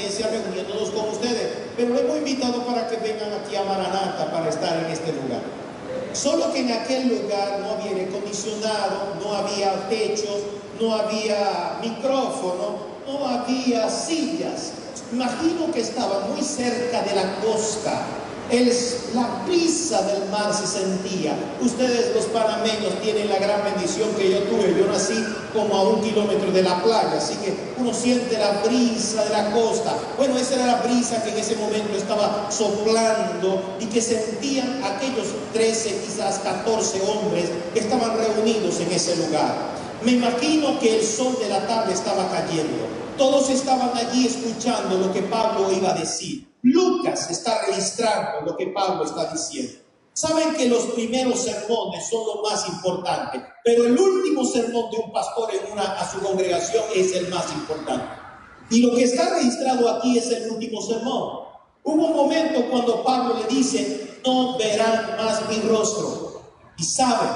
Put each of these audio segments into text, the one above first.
iglesia reuniéndonos con ustedes, pero lo hemos invitado para que vengan aquí a Maranata para estar en este lugar. Solo que en aquel lugar no había aire acondicionado, no había techos, no había micrófono, no había sillas. Imagino que estaba muy cerca de la costa. La brisa del mar se sentía. Ustedes los panameños tienen la gran bendición que yo tuve. Yo nací como a 1 kilómetro de la playa, así que uno siente la brisa de la costa. Bueno, esa era la brisa que en ese momento estaba soplando y que sentían aquellos 13, quizás 14 hombres que estaban reunidos en ese lugar. Me imagino que el sol de la tarde estaba cayendo. Todos estaban allí escuchando lo que Pablo iba a decir. Lucas está registrando lo que Pablo está diciendo. Saben que los primeros sermones son lo más importante, pero el último sermón de un pastor a su congregación es el más importante. Y lo que está registrado aquí es el último sermón. Hubo un momento cuando Pablo le dice: no verán más mi rostro. Y saben,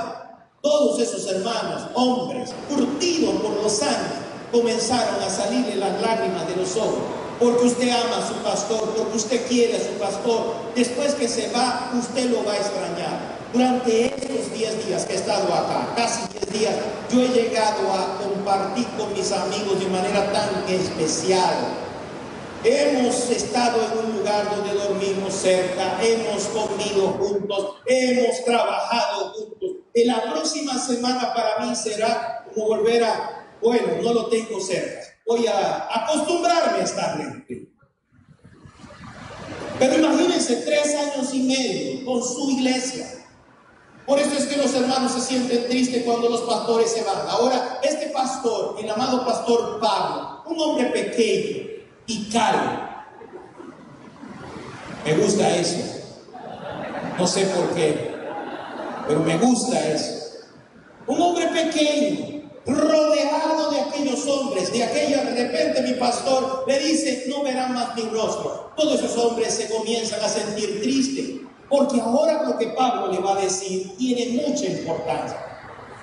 todos esos hermanos, hombres, curtidos por los años, comenzaron a salirle las lágrimas de los ojos, porque usted ama a su pastor, porque usted quiere a su pastor. Después que se va, usted lo va a extrañar. Durante estos 10 días que he estado acá, casi 10 días, yo he llegado a compartir con mis amigos de manera tan especial. Hemos estado en un lugar donde dormimos cerca, hemos comido juntos, hemos trabajado juntos. Y la próxima semana para mí será como volver bueno, no lo tengo cerca. Voy a acostumbrarme a estar lejos. Pero imagínense 3 años y medio con su iglesia. Por eso es que los hermanos se sienten tristes cuando los pastores se van. Ahora, este pastor, el amado pastor Pablo, un hombre pequeño y cálido. Me gusta eso. No sé por qué, pero me gusta eso. Un hombre pequeño, rodeado de aquellos hombres, de repente mi pastor le dice: no verán más mi rostro. Todos esos hombres se comienzan a sentir tristes, porque ahora lo que Pablo le va a decir tiene mucha importancia.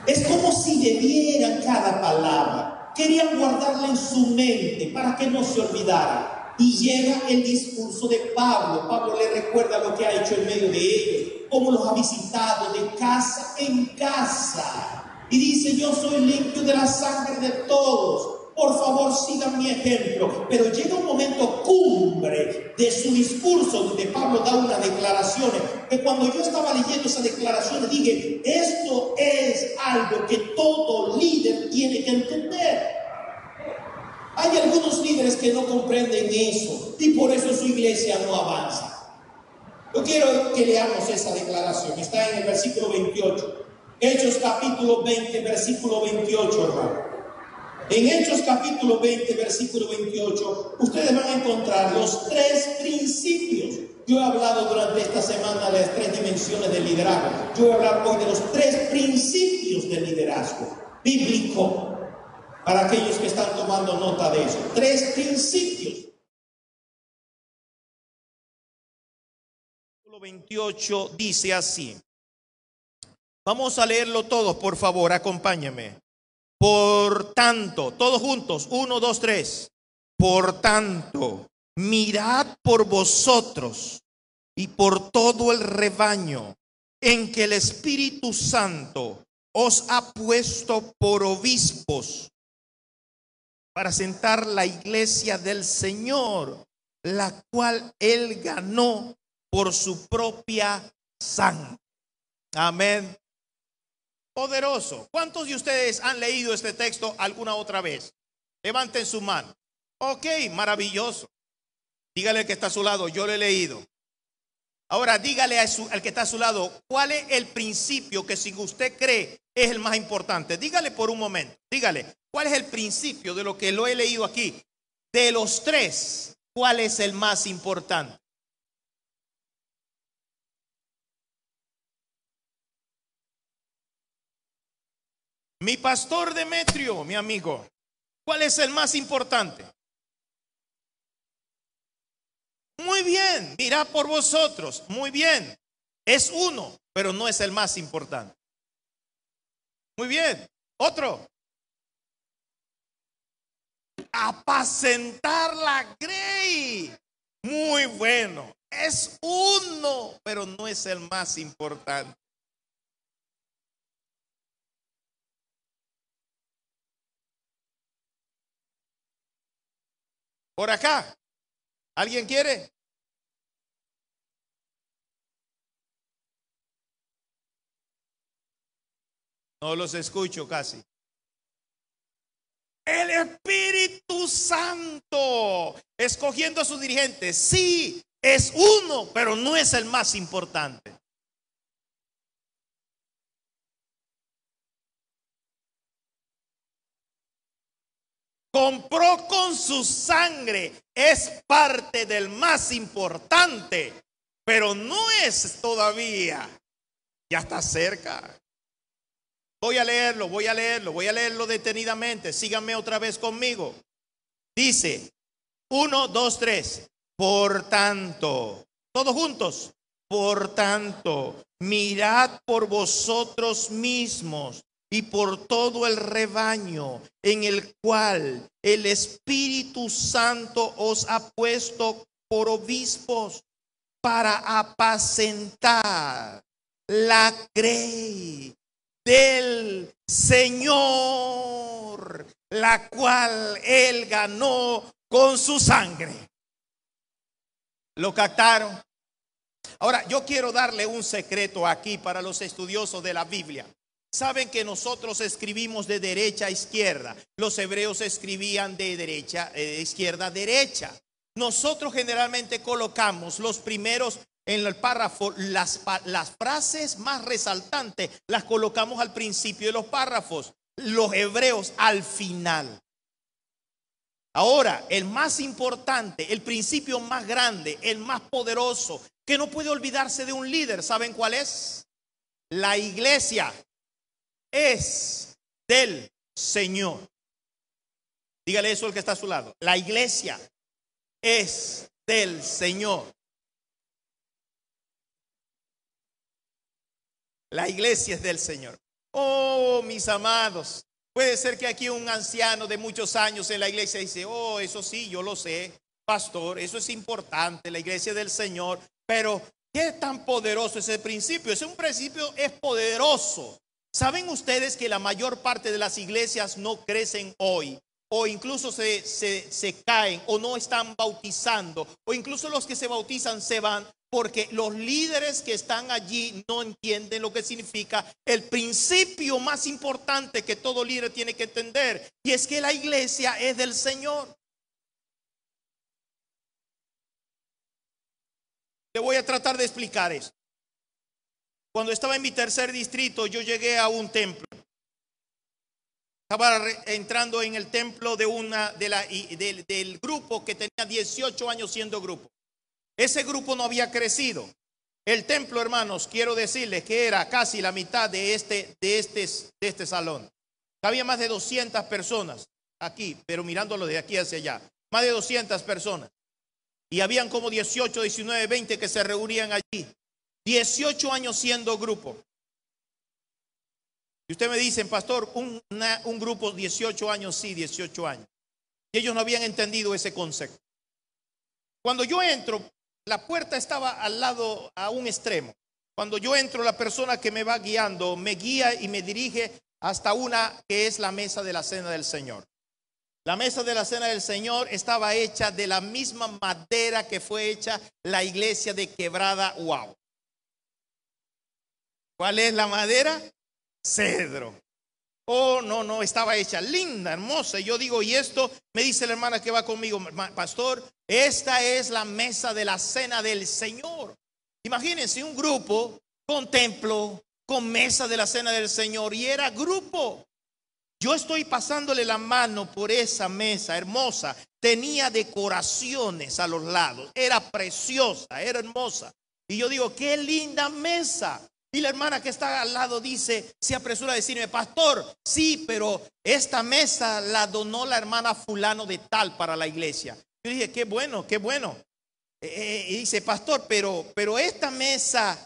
Es como si bebieran cada palabra, querían guardarla en su mente para que no se olvidara. Y llega el discurso de Pablo. Pablo le recuerda lo que ha hecho en medio de ellos, cómo los ha visitado de casa en casa. Y dice: yo soy limpio de la sangre de todos. Por favor, sigan mi ejemplo. Pero llega un momento cumbre de su discurso donde Pablo da unas declaraciones que cuando yo estaba leyendo esas declaraciones dije: esto es algo que todo líder tiene que entender. Hay algunos líderes que no comprenden eso y por eso su iglesia no avanza. Yo quiero que leamos esa declaración. Está en el versículo 28. Hechos capítulo 20, versículo 28, hermano. En Hechos capítulo 20, versículo 28, ustedes van a encontrar los 3 principios. Yo he hablado durante esta semana de las 3 dimensiones del liderazgo. Yo voy a hablar hoy de los 3 principios del liderazgo bíblico, para aquellos que están tomando nota de eso. 3 principios. Versículo 28 dice así. Vamos a leerlo todos, por favor, acompáñenme. Por tanto, todos juntos, 1, 2, 3. Por tanto, mirad por vosotros y por todo el rebaño en que el Espíritu Santo os ha puesto por obispos para sentar la iglesia del Señor, la cual Él ganó por su propia sangre. Amén. Poderoso. ¿Cuántos de ustedes han leído este texto alguna otra vez? Levanten su mano. Ok, maravilloso. Dígale al que está a su lado: yo lo he leído. Ahora dígale al que está a su lado: ¿cuál es el principio que si usted cree es el más importante? Dígale por un momento. Dígale: ¿cuál es el principio de lo que lo he leído aquí? De los 3, ¿cuál es el más importante? Mi pastor Demetrio, mi amigo, ¿cuál es el más importante? Muy bien, mirad por vosotros. Muy bien, es uno, pero no es el más importante. Muy bien, otro. Apacentar la grey. Muy bueno. Es uno, pero no es el más importante. Por acá, ¿alguien quiere? No los escucho casi. El Espíritu Santo, escogiendo a sus dirigentes. Sí, es uno, pero no es el más importante. Compró con su sangre, es parte del más importante, pero no es todavía. Ya está cerca. Voy a leerlo detenidamente. Síganme otra vez conmigo. Dice, 1, 2, 3. Por tanto, todos juntos. Por tanto, mirad por vosotros mismos y por todo el rebaño en el cual el Espíritu Santo os ha puesto por obispos para apacentar la grey del Señor, la cual Él ganó con su sangre. ¿Lo captaron? Ahora, yo quiero darle un secreto aquí para los estudiosos de la Biblia. Saben que nosotros escribimos de derecha a izquierda. Los hebreos escribían de derecha, izquierda a derecha. Nosotros generalmente colocamos los primeros en el párrafo, las frases más resaltantes las colocamos al principio de los párrafos. Los hebreos al final. Ahora, el más importante, el principio más grande, el más poderoso, que no puede olvidarse de un líder, ¿saben cuál es? La iglesia es del Señor. Dígale eso al que está a su lado. La iglesia es del Señor. La iglesia es del Señor. Oh, mis amados, puede ser que aquí un anciano de muchos años en la iglesia dice, oh, eso sí, yo lo sé, pastor, eso es importante, la iglesia del Señor, pero ¿qué tan poderoso es el principio? Ese un principio es poderoso. ¿Saben ustedes que la mayor parte de las iglesias no crecen hoy? O incluso se caen o no están bautizando, o incluso los que se bautizan se van porque los líderes que están allí no entienden lo que significa el principio más importante que todo líder tiene que entender, y es que la iglesia es del Señor. Le voy a tratar de explicar esto. Cuando estaba en mi tercer distrito, yo llegué a un templo. Estaba entrando en el templo del grupo que tenía 18 años siendo grupo. Ese grupo no había crecido. El templo, hermanos, quiero decirles que era casi la mitad de este salón. Había más de 200 personas aquí, pero mirándolo de aquí hacia allá. Más de 200 personas. Y habían como 18, 19, 20 que se reunían allí. 18 años siendo grupo. Y usted me dice, pastor, un grupo 18 años, sí, 18 años. Y ellos no habían entendido ese concepto. Cuando yo entro, la puerta estaba al lado, a un extremo. Cuando yo entro, la persona que me va guiando me guía y me dirige hasta una que es la mesa de la cena del Señor. La mesa de la cena del Señor estaba hecha de la misma madera que fue hecha la iglesia de Quebrada, wow. ¿Cuál es la madera? Cedro. Oh, no, estaba hecha linda, hermosa. Y yo digo, y esto, me dice la hermana que va conmigo, pastor, esta es la mesa de la cena del Señor. Imagínense un grupo con templo, con mesa de la cena del Señor, y era grupo. Yo estoy pasándole la mano por esa mesa hermosa. Tenía decoraciones a los lados, era preciosa, era hermosa. Y yo digo, qué linda mesa. Y la hermana que está al lado dice, se apresura a decirme, pastor, sí, pero esta mesa la donó la hermana fulano de tal para la iglesia. Yo dije, qué bueno, qué bueno. Y dice, pastor, pero esta mesa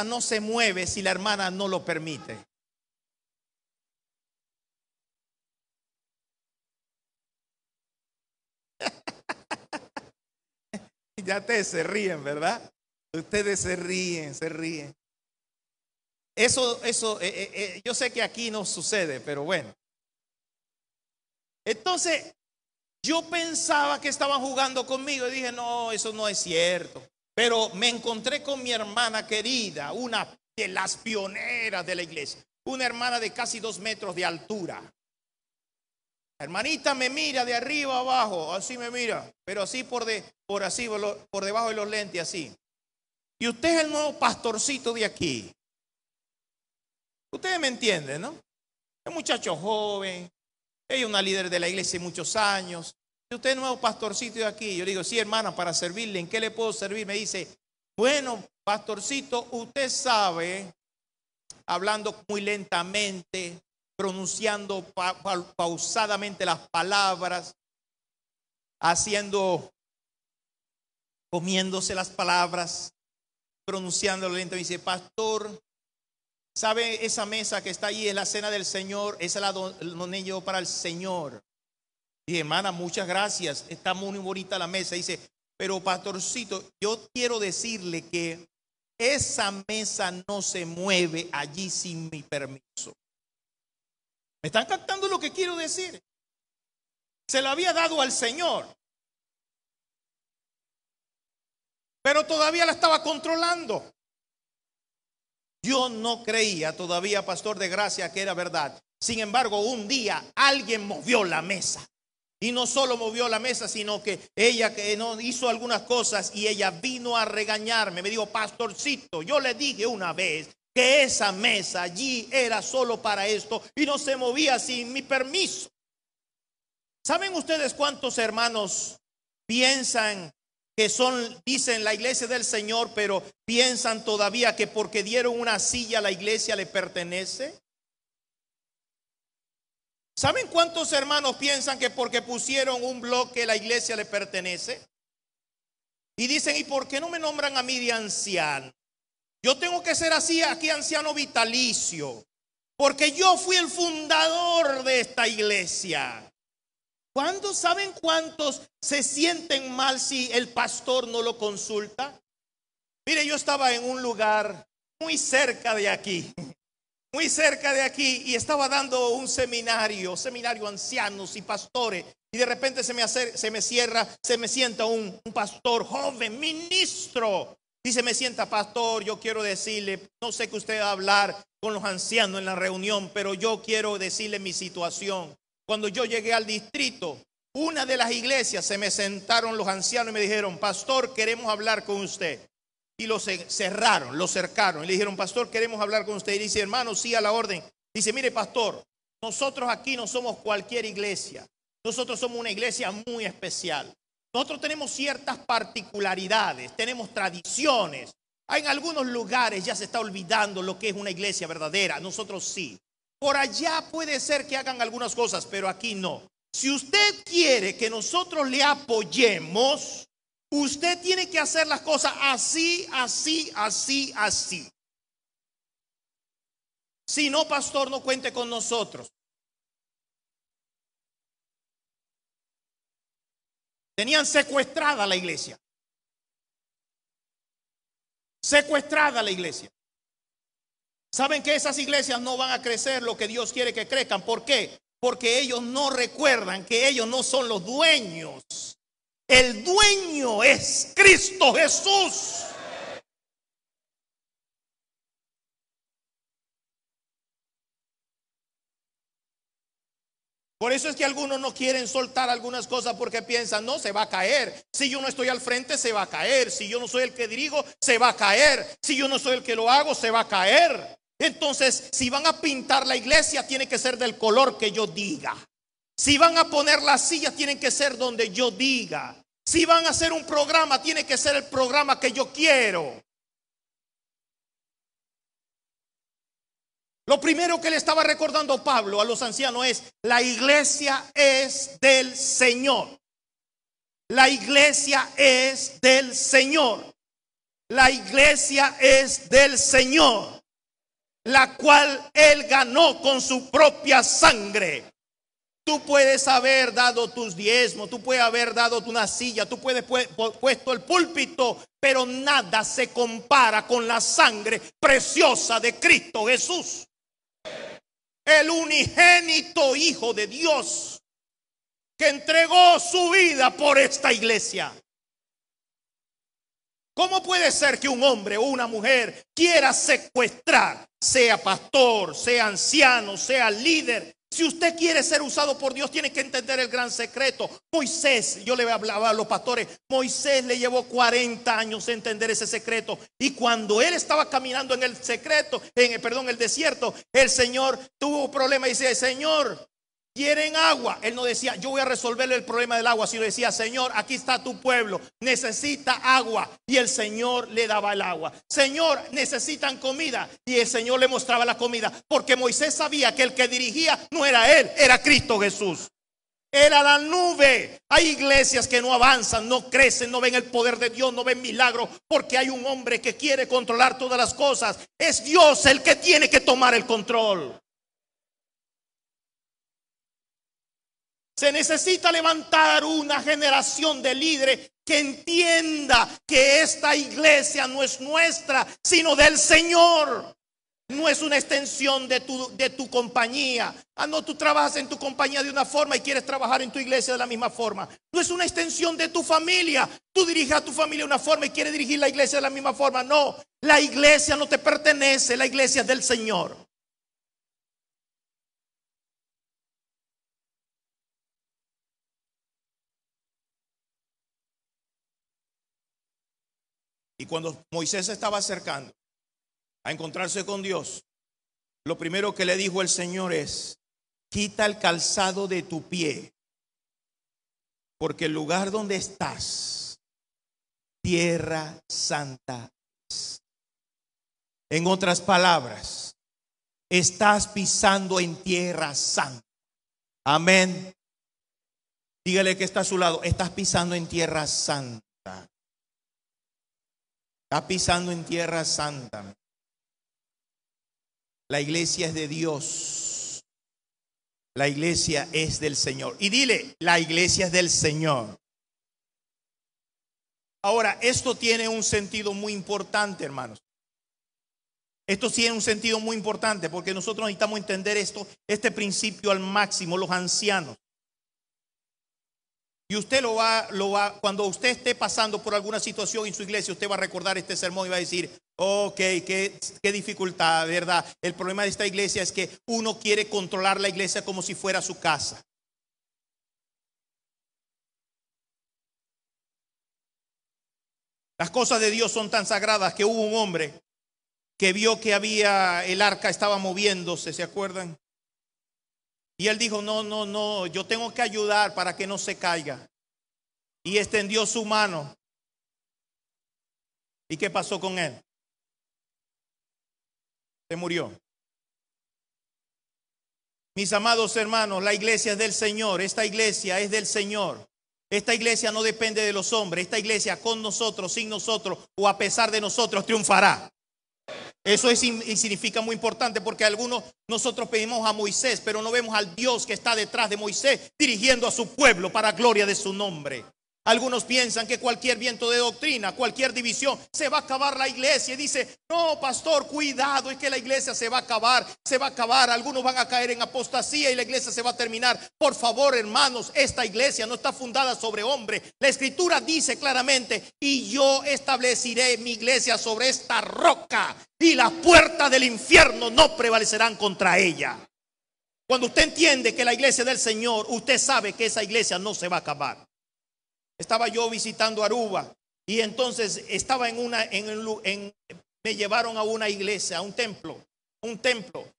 no se mueve si la hermana no lo permite. Ya ustedes se ríen, ¿verdad? Ustedes se ríen, se ríen. Eso, yo sé que aquí no sucede, pero bueno. Entonces, yo pensaba que estaban jugando conmigo y dije, no, eso no es cierto. Pero me encontré con mi hermana querida, una de las pioneras de la iglesia, una hermana de casi 2 metros de altura. La hermanita me mira de arriba abajo, así me mira, pero así por debajo de los lentes, así. Y usted es el nuevo pastorcito de aquí. Ustedes me entienden, ¿no? Es un muchacho joven, ella es una líder de la iglesia de muchos años. Y usted es el nuevo pastorcito de aquí. Yo le digo, sí, hermana, para servirle, ¿en qué le puedo servir? Me dice, bueno, pastorcito, usted sabe, hablando muy lentamente, pronunciando pausadamente las palabras, comiéndose las palabras, pronunciándolo lentamente. Me dice, pastor, ¿sabe esa mesa que está ahí? Es la cena del Señor, esa es la donde yo para el Señor. Y hermana, muchas gracias, está muy bonita la mesa. Dice, pero pastorcito, yo quiero decirle que esa mesa no se mueve allí sin mi permiso. ¿Me están captando lo que quiero decir? Se lo había dado al Señor, pero todavía la estaba controlando. Yo no creía todavía, pastor de gracia, que era verdad. Sin embargo, un día alguien movió la mesa. Y no solo movió la mesa, sino que ella que no hizo algunas cosas y ella vino a regañarme. Me dijo, pastorcito, yo le dije una vez que esa mesa allí era solo para esto y no se movía sin mi permiso. ¿Saben ustedes cuántos hermanos piensan que dicen la iglesia del Señor, pero piensan todavía que porque dieron una silla a la iglesia le pertenece? ¿Saben cuántos hermanos piensan que porque pusieron un bloque la iglesia le pertenece? Y dicen, ¿y por qué no me nombran a mí de anciano? Yo tengo que ser así aquí anciano vitalicio, porque yo fui el fundador de esta iglesia. ¿Saben cuántos se sienten mal si el pastor no lo consulta? Mire, yo estaba en un lugar muy cerca de aquí. Muy cerca de aquí, y estaba dando un seminario ancianos y pastores, y de repente se me sienta un pastor joven, ministro, y se me sienta, pastor, yo quiero decirle, no sé que usted va a hablar con los ancianos en la reunión, pero yo quiero decirle mi situación. Cuando yo llegué al distrito, una de las iglesias, se me sentaron los ancianos y me dijeron, pastor, queremos hablar con usted. Y lo cercaron y le dijeron, pastor, queremos hablar con usted. Y dice, hermano, sí, a la orden. Dice, mire, pastor, nosotros aquí no somos cualquier iglesia. Nosotros somos una iglesia muy especial. Nosotros tenemos ciertas particularidades, tenemos tradiciones. En algunos lugares ya se está olvidando lo que es una iglesia verdadera. Nosotros sí. Por allá puede ser que hagan algunas cosas, pero aquí no. Si usted quiere que nosotros le apoyemos, usted tiene que hacer las cosas así, así, así, así. Si no, pastor, no cuente con nosotros. Tenían secuestrada la iglesia. Secuestrada la iglesia. ¿Saben que esas iglesias no van a crecer lo que Dios quiere que crezcan? ¿Por qué? Porque ellos no recuerdan que ellos no son los dueños. El dueño es Cristo Jesús. Por eso es que algunos no quieren soltar algunas cosas porque piensan, no, se va a caer. Si yo no estoy al frente, se va a caer. Si yo no soy el que dirijo, se va a caer. Si yo no soy el que lo hago, se va a caer. Entonces, si van a pintar la iglesia, tiene que ser del color que yo diga. Si van a poner las sillas, tienen que ser donde yo diga. Si van a hacer un programa, tiene que ser el programa que yo quiero. Lo primero que le estaba recordando Pablo a los ancianos es, la iglesia es del Señor. La iglesia es del Señor. La iglesia es del Señor, la cual Él ganó con su propia sangre. Tú puedes haber dado tus diezmos, tú puedes haber dado una silla, tú puedes puesto el púlpito, pero nada se compara con la sangre preciosa de Cristo Jesús, el unigénito Hijo de Dios, que entregó su vida por esta iglesia. ¿Cómo puede ser que un hombre o una mujer quiera secuestrar, sea pastor, sea anciano, sea líder? Si usted quiere ser usado por Dios, tiene que entender el gran secreto. Moisés, yo le hablaba a los pastores, Moisés le llevó 40 años a entender ese secreto. Y cuando él estaba caminando en el secreto, el desierto, el Señor tuvo problemas y dice: Señor, ¿quieren agua? Él no decía: yo voy a resolverle el problema del agua, sino decía: Señor, aquí está tu pueblo, necesita agua. Y el Señor le daba el agua. Señor, necesitan comida. Y el Señor le mostraba la comida. Porque Moisés sabía que el que dirigía no era él, era Cristo Jesús. Era la nube. Hay iglesias que no avanzan, no crecen, no ven el poder de Dios, no ven milagros, porque hay un hombre que quiere controlar todas las cosas. Es Dios el que tiene que tomar el control. Se necesita levantar una generación de líderes que entienda que esta iglesia no es nuestra, sino del Señor. No es una extensión de tu compañía. No, tú trabajas en tu compañía de una forma y quieres trabajar en tu iglesia de la misma forma. No es una extensión de tu familia. Tú diriges a tu familia de una forma y quieres dirigir la iglesia de la misma forma. No, la iglesia no te pertenece, la iglesia es del Señor. Y cuando Moisés se estaba acercando a encontrarse con Dios, lo primero que le dijo el Señor es: quita el calzado de tu pie, porque el lugar donde estás, tierra santa es. En otras palabras, estás pisando en tierra santa. Amén. Dígale que está a su lado: estás pisando en tierra santa. Está pisando en tierra santa. La iglesia es de Dios. La iglesia es del Señor. Y dile: la iglesia es del Señor. Ahora, esto tiene un sentido muy importante, hermanos. Esto tiene un sentido muy importante porque nosotros necesitamos entender este principio al máximo, los ancianos. Y usted cuando usted esté pasando por alguna situación en su iglesia, usted va a recordar este sermón y va a decir: ok, qué dificultad, ¿verdad? El problema de esta iglesia es que uno quiere controlar la iglesia como si fuera su casa. Las cosas de Dios son tan sagradas que hubo un hombre que vio que el arca estaba moviéndose, ¿se acuerdan? Y él dijo: no, yo tengo que ayudar para que no se caiga. Y extendió su mano. ¿Y qué pasó con él? Se murió. Mis amados hermanos, la iglesia es del Señor. Esta iglesia es del Señor. Esta iglesia no depende de los hombres. Esta iglesia con nosotros, sin nosotros o a pesar de nosotros triunfará. Eso significa muy importante porque nosotros pedimos a Moisés, pero no vemos al Dios que está detrás de Moisés dirigiendo a su pueblo para gloria de su nombre. Algunos piensan que cualquier viento de doctrina, cualquier división, se va a acabar la iglesia. Y dice: no, pastor, cuidado, es que la iglesia se va a acabar. Algunos van a caer en apostasía y la iglesia se va a terminar. Por favor, hermanos, esta iglesia no está fundada sobre hombre. La escritura dice claramente: y yo estableceré mi iglesia sobre esta roca, y las puertas del infierno no prevalecerán contra ella. Cuando usted entiende que la iglesia es del Señor, usted sabe que esa iglesia no se va a acabar. Estaba yo visitando Aruba y entonces estaba me llevaron a una iglesia, a un templo.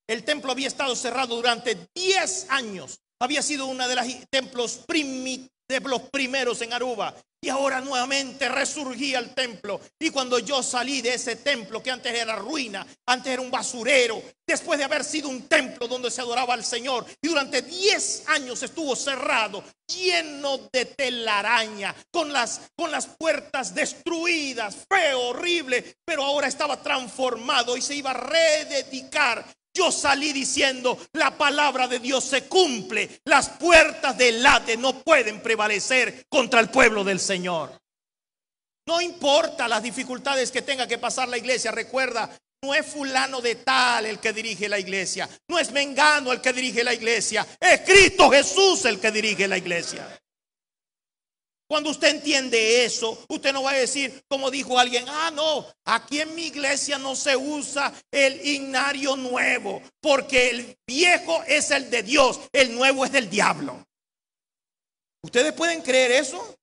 El templo había estado cerrado durante 10 años. Había sido uno de los templos de los primeros en Aruba. Y ahora nuevamente resurgía el templo. Y cuando yo salí de ese templo que antes era ruina, antes era un basurero, después de haber sido un templo donde se adoraba al Señor, y durante 10 años estuvo cerrado, lleno de telaraña, con las puertas destruidas, feo, horrible, pero ahora estaba transformado y se iba a rededicar Yo salí diciendo, la palabra de Dios se cumple. Las puertas del Hades no pueden prevalecer contra el pueblo del Señor. No importa las dificultades que tenga que pasar la iglesia. Recuerda, no es fulano de tal el que dirige la iglesia. No es mengano el que dirige la iglesia. Es Cristo Jesús el que dirige la iglesia. Cuando usted entiende eso, usted no va a decir, como dijo alguien, no, aquí en mi iglesia no se usa el himnario nuevo, porque el viejo es el de Dios, el nuevo es del diablo. ¿Ustedes pueden creer eso?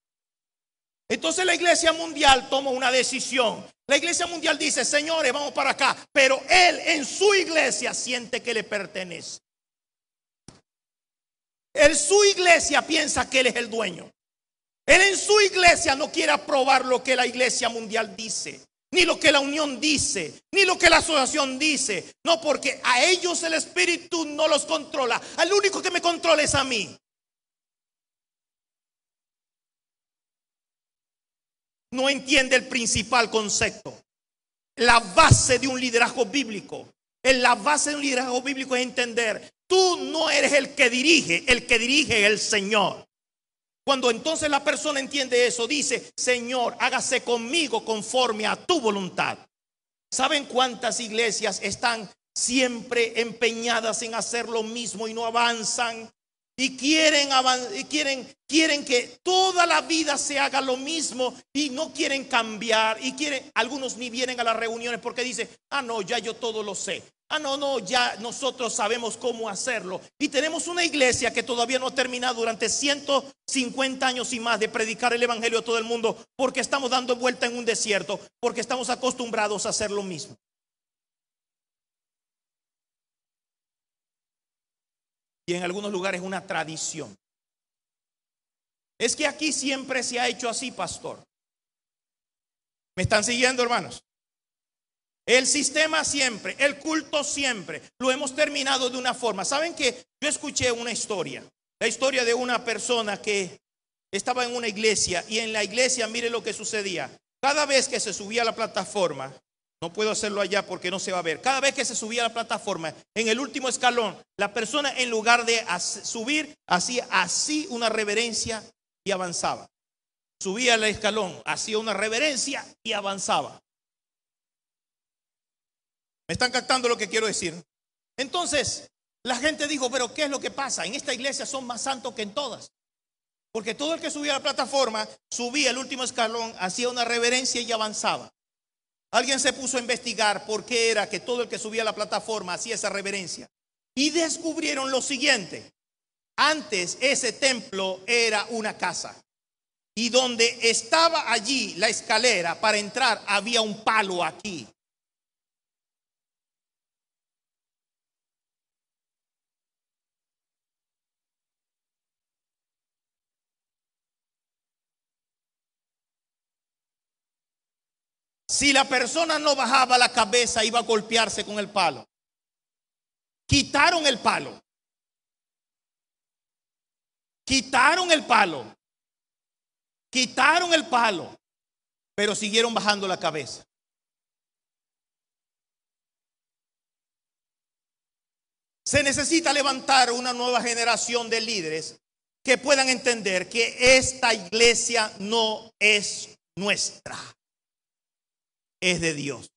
Entonces la iglesia mundial toma una decisión. La iglesia mundial dice, señores, vamos para acá, pero él en su iglesia siente que le pertenece. En su iglesia piensa que él es el dueño. Él en su iglesia no quiere aprobar lo que la iglesia mundial dice, ni lo que la unión dice, ni lo que la asociación dice. No, porque a ellos el espíritu no los controla. Al único que me controla es a mí. No entiende el principal concepto. La base de un liderazgo bíblico. La base de un liderazgo bíblico es entender, tú no eres el que dirige es el Señor. Cuando entonces la persona entiende eso, dice, Señor, hágase conmigo conforme a tu voluntad. ¿Saben cuántas iglesias están siempre empeñadas en hacer lo mismo y no avanzan? Y quieren que toda la vida se haga lo mismo y no quieren cambiar. Y algunos ni vienen a las reuniones porque dicen, no, ya yo todo lo sé. No, ya nosotros sabemos cómo hacerlo. Y tenemos una iglesia que todavía no ha terminado durante 150 años y más de predicar el evangelio a todo el mundo, porque estamos dando vuelta en un desierto, porque estamos acostumbrados a hacer lo mismo. Y en algunos lugares una tradición. Es que aquí siempre se ha hecho así, pastor. ¿Me están siguiendo, hermanos? El sistema siempre, el culto siempre, lo hemos terminado de una forma. ¿Saben qué? Yo escuché una historia. La historia de una persona que estaba en una iglesia, y en la iglesia, mire lo que sucedía. Cada vez que se subía a la plataforma, no puedo hacerlo allá porque no se va a ver. Cada vez que se subía a la plataforma, en el último escalón, la persona en lugar de subir, hacía así una reverencia y avanzaba. Subía al escalón, hacía una reverencia y avanzaba. ¿Me están captando lo que quiero decir? Entonces, la gente dijo, pero ¿qué es lo que pasa? En esta iglesia son más santos que en todas. Porque todo el que subía a la plataforma, subía el último escalón, hacía una reverencia y avanzaba. Alguien se puso a investigar por qué era que todo el que subía a la plataforma hacía esa reverencia. Y descubrieron lo siguiente. Antes ese templo era una casa. Y donde estaba allí la escalera para entrar, había un palo aquí. Si la persona no bajaba la cabeza, iba a golpearse con el palo. Quitaron el palo. Quitaron el palo. Quitaron el palo. Pero siguieron bajando la cabeza. Se necesita levantar una nueva generación de líderes que puedan entender que esta iglesia no es nuestra. Es de Dios.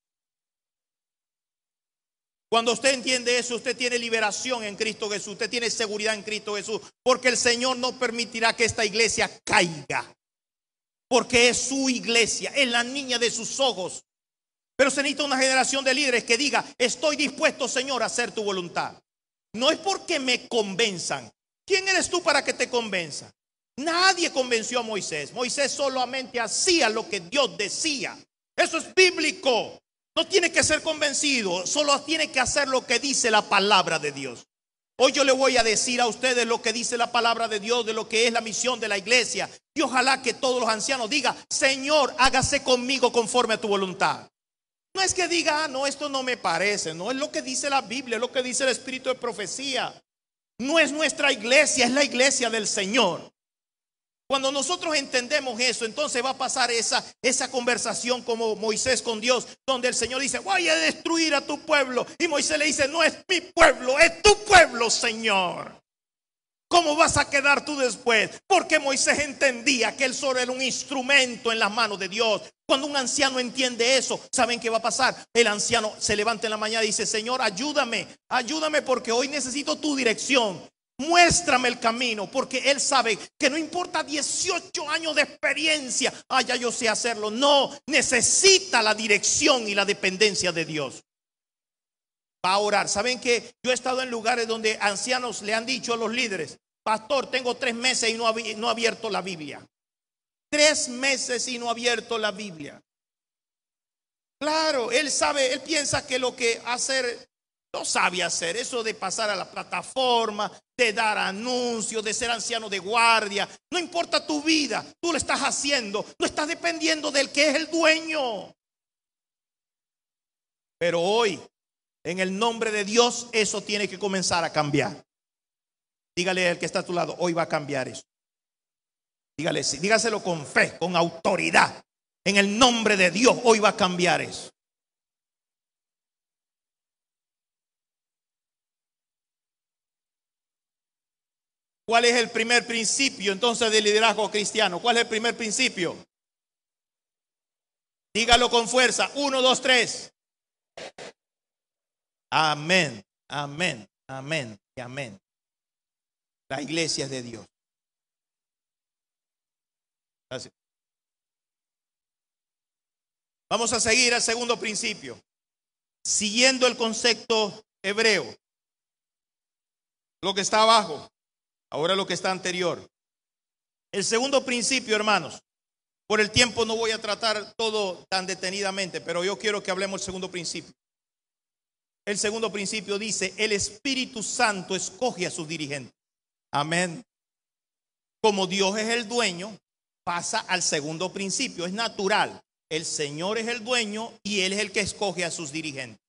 Cuando usted entiende eso, usted tiene liberación en Cristo Jesús, usted tiene seguridad en Cristo Jesús, porque el Señor no permitirá que esta iglesia caiga, porque es su iglesia, es la niña de sus ojos. Pero se necesita una generación de líderes que diga, estoy dispuesto, Señor, a hacer tu voluntad. No es porque me convenzan. ¿Quién eres tú para que te convenza? Nadie convenció a Moisés. Moisés solamente hacía lo que Dios decía. Eso es bíblico. No tiene que ser convencido, solo tiene que hacer lo que dice la palabra de Dios. Hoy yo le voy a decir a ustedes lo que dice la palabra de Dios, de lo que es la misión de la iglesia. Y ojalá que todos los ancianos digan, Señor, hágase conmigo conforme a tu voluntad. No es que diga, no, esto no me parece. No, es lo que dice la Biblia, es lo que dice el espíritu de profecía. No es nuestra iglesia, es la iglesia del Señor. Cuando nosotros entendemos eso, entonces va a pasar esa conversación como Moisés con Dios, donde el Señor dice, voy a destruir a tu pueblo. Y Moisés le dice, no es mi pueblo, es tu pueblo, Señor. ¿Cómo vas a quedar tú después? Porque Moisés entendía que él solo era un instrumento en las manos de Dios. Cuando un anciano entiende eso, ¿saben qué va a pasar? El anciano se levanta en la mañana y dice, Señor, ayúdame porque hoy necesito tu dirección. Muéstrame el camino, porque él sabe que no importa 18 años de experiencia, ya yo sé hacerlo. No, necesita la dirección y la dependencia de Dios. Va a orar. ¿Saben que yo he estado en lugares donde ancianos le han dicho a los líderes, pastor, tengo 3 meses y no he abierto la Biblia? 3 meses y no ha abierto la Biblia. Claro, él sabe, él piensa que lo que hacer, no sabe hacer. Eso de pasar a la plataforma, de dar anuncios, de ser anciano de guardia. No importa tu vida, tú lo estás haciendo. No estás dependiendo del que es el dueño. Pero hoy, en el nombre de Dios, eso tiene que comenzar a cambiar. Dígale al que está a tu lado, hoy va a cambiar eso. Dígaselo con fe, con autoridad. En el nombre de Dios, hoy va a cambiar eso. ¿Cuál es el primer principio entonces del liderazgo cristiano? ¿Cuál es el primer principio? Dígalo con fuerza. 1, 2, 3. Amén, amén, amén y amén. La iglesia es de Dios. Gracias. Vamos a seguir al segundo principio, siguiendo el concepto hebreo. Lo que está abajo, ahora lo que está anterior. El segundo principio, hermanos, por el tiempo no voy a tratar todo tan detenidamente, pero yo quiero que hablemos del segundo principio. El segundo principio dice, el Espíritu Santo escoge a sus dirigentes. Amén. Como Dios es el dueño, pasa al segundo principio, es natural. El Señor es el dueño y Él es el que escoge a sus dirigentes.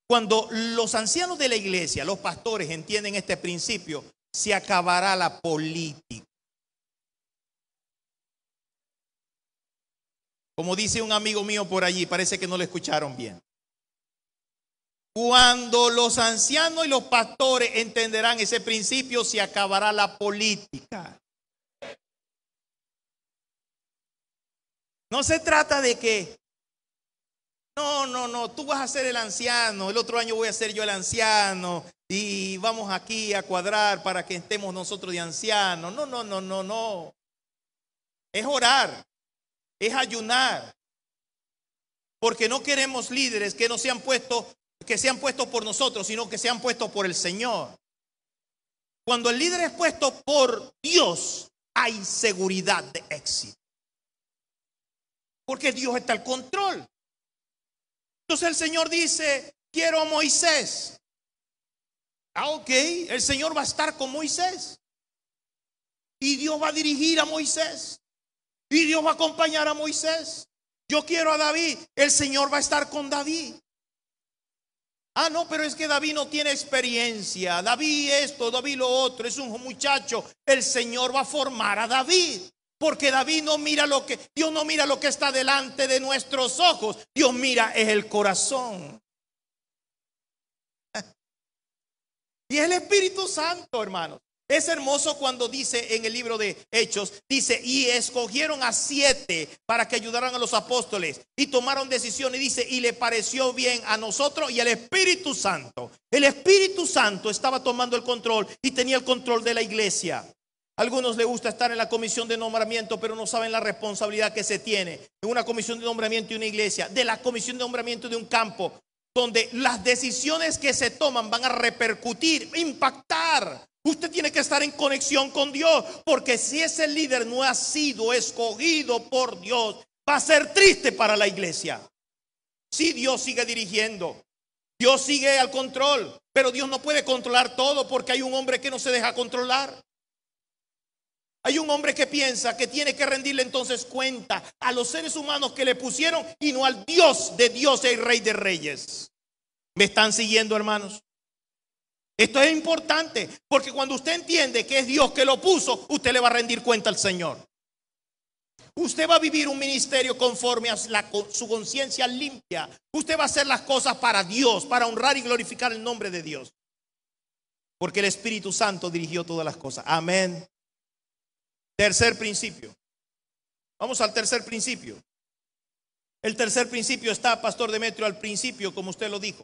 Cuando los ancianos de la iglesia, los pastores, entienden este principio, se acabará la política. Como dice un amigo mío por allí, parece que no lo escucharon bien. Cuando los ancianos y los pastores entenderán ese principio, se acabará la política. No se trata de que, no, tú vas a ser el anciano, el otro año voy a ser yo el anciano y vamos aquí a cuadrar para que estemos nosotros de ancianos. No. Es orar, es ayunar, porque no queremos líderes que sean puestos por nosotros, sino que sean puestos por el Señor. Cuando el líder es puesto por Dios, hay seguridad de éxito. Porque Dios está al control. Entonces el Señor dice, quiero a Moisés. Ok, el Señor va a estar con Moisés. Y Dios va a dirigir a Moisés. Y Dios va a acompañar a Moisés. Yo quiero a David, el Señor va a estar con David. No, pero es que David no tiene experiencia. David esto, David lo otro, es un muchacho. El Señor va a formar a David. Porque David Dios no mira lo que está delante de nuestros ojos. Dios mira es el corazón. Y es el Espíritu Santo, hermanos. Es hermoso cuando dice en el libro de Hechos, dice, y escogieron a 7 para que ayudaran a los apóstoles y tomaron decisiones, dice, y le pareció bien a nosotros y al Espíritu Santo. El Espíritu Santo estaba tomando el control y tenía el control de la iglesia. A algunos les gusta estar en la comisión de nombramiento, pero no saben la responsabilidad que se tiene en una comisión de nombramiento de una iglesia, de la comisión de nombramiento de un campo, donde las decisiones que se toman van a repercutir, impactar. Usted tiene que estar en conexión con Dios, porque si ese líder no ha sido escogido por Dios, va a ser triste para la iglesia. Si Dios sigue dirigiendo, Dios sigue al control, pero Dios no puede controlar todo porque hay un hombre que no se deja controlar. Hay un hombre que piensa que tiene que rendirle entonces cuenta a los seres humanos que le pusieron y no al Dios de dioses y Rey de reyes. ¿Me están siguiendo, hermanos? Esto es importante, porque cuando usted entiende que es Dios que lo puso, usted le va a rendir cuenta al Señor. Usted va a vivir un ministerio conforme a su conciencia limpia. Usted va a hacer las cosas para Dios, para honrar y glorificar el nombre de Dios. Porque el Espíritu Santo dirigió todas las cosas. Amén. Tercer principio. Vamos al tercer principio. El tercer principio está, Pastor Demetrio, al principio, como usted lo dijo.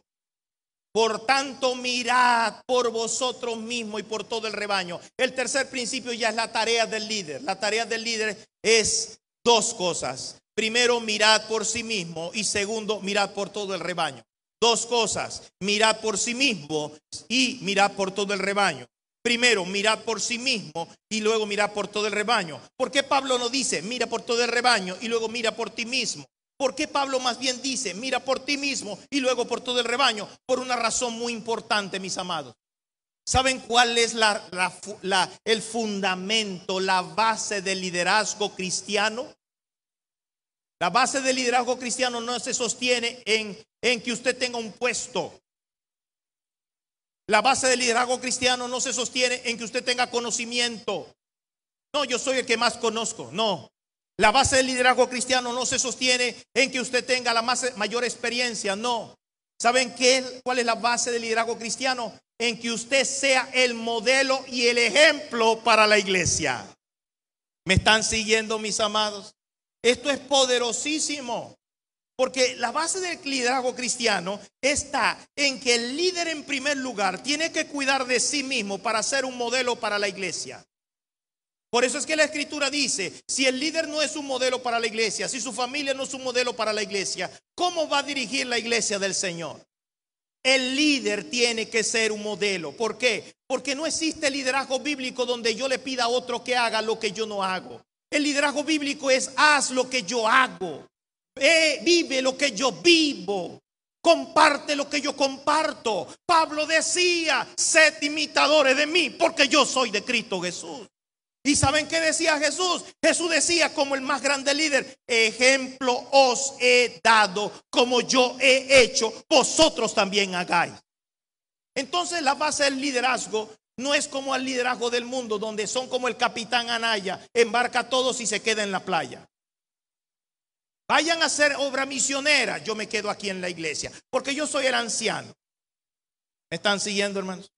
Por tanto, mirad por vosotros mismos y por todo el rebaño. El tercer principio ya es la tarea del líder. La tarea del líder es dos cosas. Primero, mirad por sí mismo, y segundo, mirad por todo el rebaño. Dos cosas: mirad por sí mismo y mirad por todo el rebaño. Primero, mirad por sí mismo y luego mirad por todo el rebaño. ¿Por qué Pablo no dice mira por todo el rebaño y luego mira por ti mismo? ¿Por qué Pablo más bien dice mira por ti mismo y luego por todo el rebaño? Por una razón muy importante, mis amados. ¿Saben cuál es el fundamento, la base del liderazgo cristiano? La base del liderazgo cristiano no se sostiene en que usted tenga un puesto. La base del liderazgo cristiano no se sostiene en que usted tenga conocimiento. No, yo soy el que más conozco. No. La base del liderazgo cristiano no se sostiene en que usted tenga la mayor experiencia. No. ¿Saben cuál es la base del liderazgo cristiano? En que usted sea el modelo y el ejemplo para la iglesia. ¿Me están siguiendo, mis amados? Esto es poderosísimo. Porque la base del liderazgo cristiano está en que el líder, en primer lugar, tiene que cuidar de sí mismo para ser un modelo para la iglesia. Por eso es que la Escritura dice: si el líder no es un modelo para la iglesia, si su familia no es un modelo para la iglesia, ¿cómo va a dirigir la iglesia del Señor? El líder tiene que ser un modelo. ¿Por qué? Porque no existe liderazgo bíblico donde yo le pida a otro que haga lo que yo no hago. El liderazgo bíblico es: haz lo que yo hago. Vive lo que yo vivo. Comparte lo que yo comparto. Pablo decía: sed imitadores de mí, porque yo soy de Cristo Jesús. ¿Y saben qué decía Jesús? Jesús decía, como el más grande líder: ejemplo os he dado, como yo he hecho, vosotros también hagáis. Entonces, la base del liderazgo no es como el liderazgo del mundo, donde son como el capitán Anaya: embarca a todos y se queda en la playa. Vayan a hacer obra misionera, yo me quedo aquí en la iglesia, porque yo soy el anciano. ¿Me están siguiendo, hermanos?